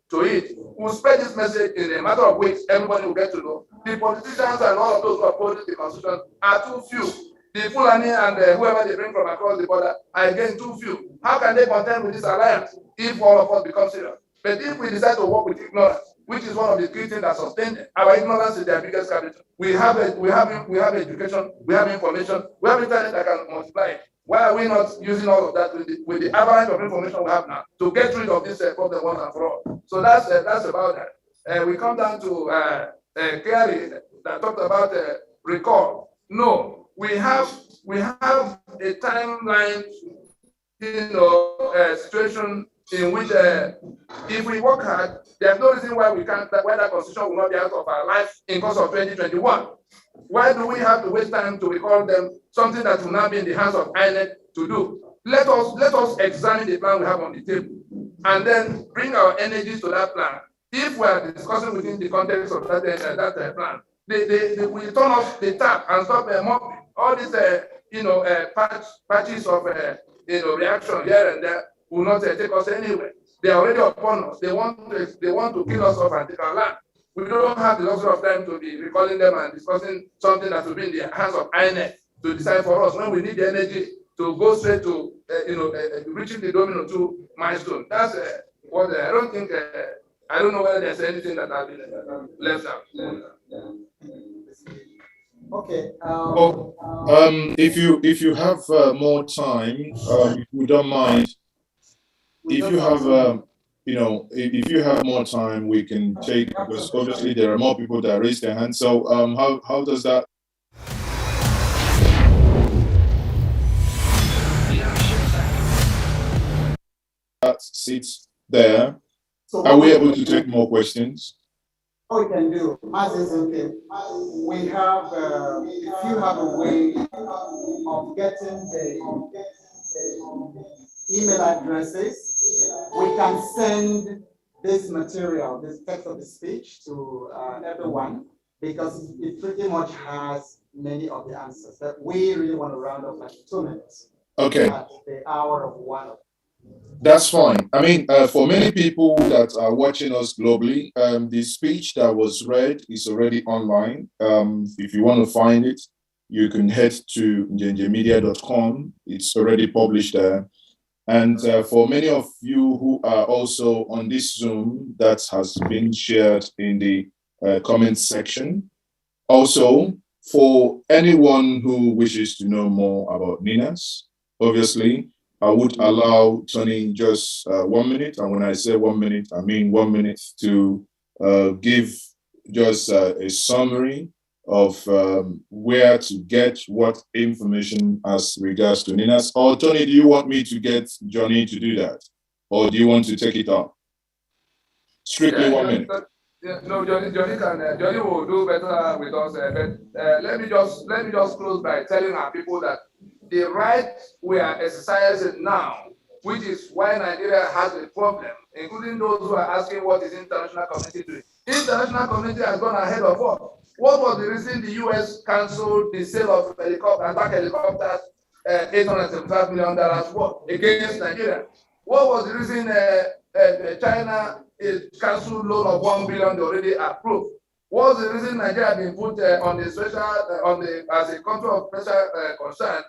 to it, we'll spread this message in a matter of weeks. Everybody will get to know. The politicians and all of those who are opposing the constitution are too few. The Fulani and whoever they bring from across the border are again too few. How can they contend with this alliance if all of us become serious? But if we decide to work with ignorance, which is one of the key things that sustain it, our ignorance is their biggest capital. We have education, we have information, we have internet that can multiply it. Why are we not using all of that with the avalanche of information we have now to get rid of this problem once and for all? So that's about that. We come down to Kerry that talked about recall. No, we have a timeline, situation in which if we work hard, there's no reason why that constitution will not be out of our life in course of 2021. Why do we have to waste time to recall them something that will now be in the hands of INEC to do? Let us examine the plan we have on the table and then bring our energies to that plan. If we are discussing within the context of that plan, they will turn off the tap and stop mopping all these patches of reaction here and there will not take us anywhere. They are already upon us. They want to kill us off and take our land. We don't have the luxury of time to be recalling them and discussing something that will be in the hands of INEC to decide for us when we need the energy to go straight to reaching the domino 2 milestone. That's what I don't think. I don't know whether there's anything that has been left out. Okay. If you have more time, if you don't mind, if you have if you have more time, we can take, because obviously there are more people that raise their hands. So how does that? That sits there So are we able to take more questions? What we can do, okay, we have, if you have a way of getting the email addresses, we can send this material, this text of the speech to everyone, because it pretty much has many of the answers. But we really want to round up like 2 minutes. Okay. At the hour of 1. That's fine. I mean, for many people that are watching us globally, the speech that was read is already online. If you want to find it, you can head to njenjemedia.com. It's already published there. And for many of you who are also on this Zoom, that has been shared in the comment section. Also, for anyone who wishes to know more about NINAS, obviously, I would allow Tony just 1 minute. And when I say 1 minute, I mean 1 minute to give just a summary of where to get what information as regards to NINAS. Or Tony, do you want me to get Johnny to do that? Or do you want to take it up? Strictly 1 minute. No, Johnny can. Johnny will do better with us. But let me just close by telling our people that the right we are exercising now, which is why Nigeria has a problem, including those who are asking what is international community doing. International community has gone ahead of us. What was the reason the U.S. canceled the sale of attack helicopters, $875 million against Nigeria? What was the reason China cancelled loan of $1 billion they already approved? What was the reason Nigeria been put on the special as a country of special concern,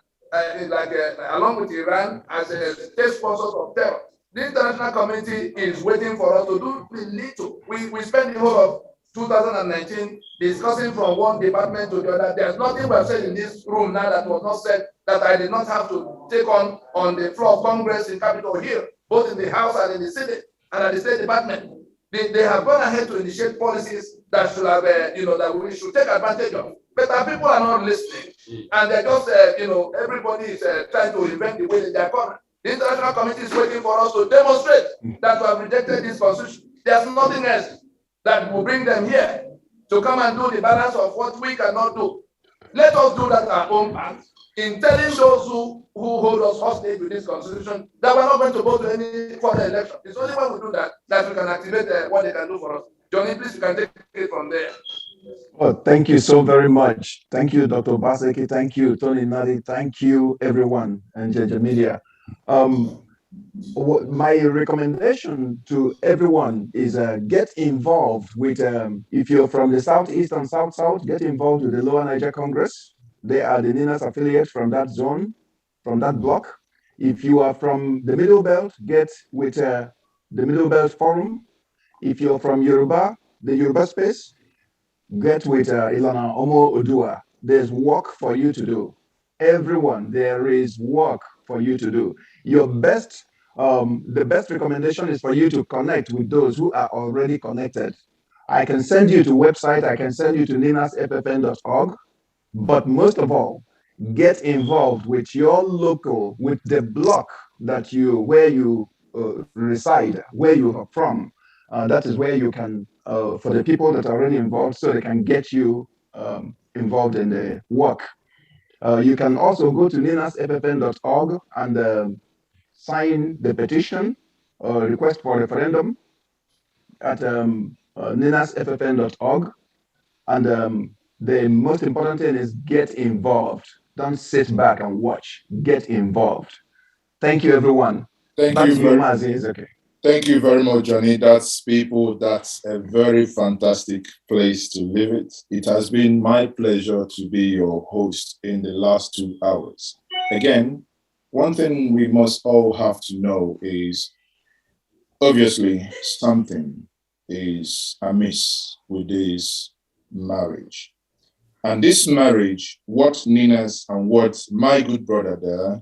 along with Iran as a state sponsor of terror? The international community is waiting for us to do the little. We spend the whole of 2019 discussing from one department to the other. There's nothing we have said in this room now that was not said that I did not have to take on the floor of Congress in Capitol Hill, both in the House and in the Senate and at the State Department. They have gone ahead to initiate policies that should have, that we should take advantage of. But our people are not listening, and they're just, everybody is trying to invent the way that they're coming. The international community is waiting for us to demonstrate that we have rejected this constitution. There's nothing else that will bring them here to come and do the balance of what we cannot do. Let us do that our own part in telling those who hold us hostage with this constitution that we're not going to go to any further election. It's only when we do that that we can activate what they can do for us. Johnny, please, you can take it from there. Well, thank you so very much. Thank you, Dr. Obaseki. Thank you, Tony Nadi. Thank you, everyone, and JJ Media. My recommendation to everyone is get involved with, if you're from the Southeast and South-South, get involved with the Lower Niger Congress. They are the NINAS affiliates from that zone, from that block. If you are from the Middle Belt, get with the Middle Belt Forum. If you're from Yoruba, the Yoruba space, get with Ilana Omo Oduduwa. There's work for you to do. Everyone, there is work for you to do. Your best, the best recommendation is for you to connect with those who are already connected. I can send you to website, I can send you to ninasffn.org, but most of all, get involved with your local, with the block that where you reside, where you are from. That is where you can, for the people that are already involved, so they can get you involved in the work. You can also go to ninasffn.org and sign the petition or request for referendum at ninasffn.org. And the most important thing is get involved. Don't sit back and watch. Get involved. Thank you, everyone. Thank you very much. Thank you very much, Johnny. That's a very fantastic place to live it. It has been my pleasure to be your host in the last 2 hours. Again, one thing we must all have to know is, obviously, something is amiss with this marriage. And this marriage, what NINAS and what my good brother there,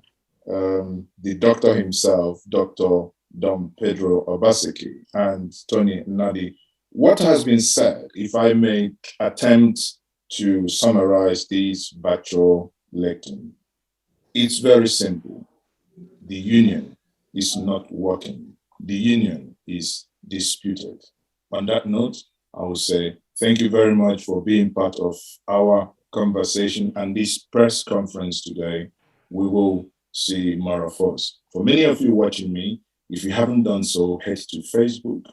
the doctor himself, Dr. Dom Pedro Obaseki and Tony Nadi, what has been said, if I may attempt to summarize this virtual lecture, it's very simple. The union is not working. The union is disputed. On that note, I will say thank you very much for being part of our conversation and this press conference today. We will see more of us. For many of you watching me, if you haven't done so, head to Facebook,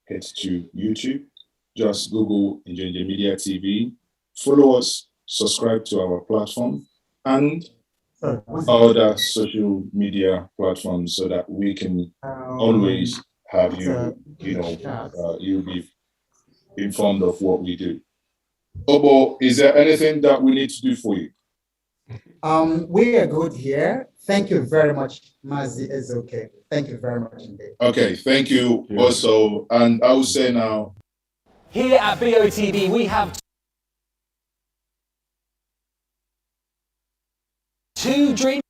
head to YouTube, just Google Njenje Media TV, follow us, subscribe to our platform, and other social media platforms so that we can always have you, you'll be informed of what we do. Obo, is there anything that we need to do for you? We are good here. Thank you very much, Mazi Ezoke. Thank you very much indeed. Okay, thank you also. And I will say now, here at BOTV, we have two dream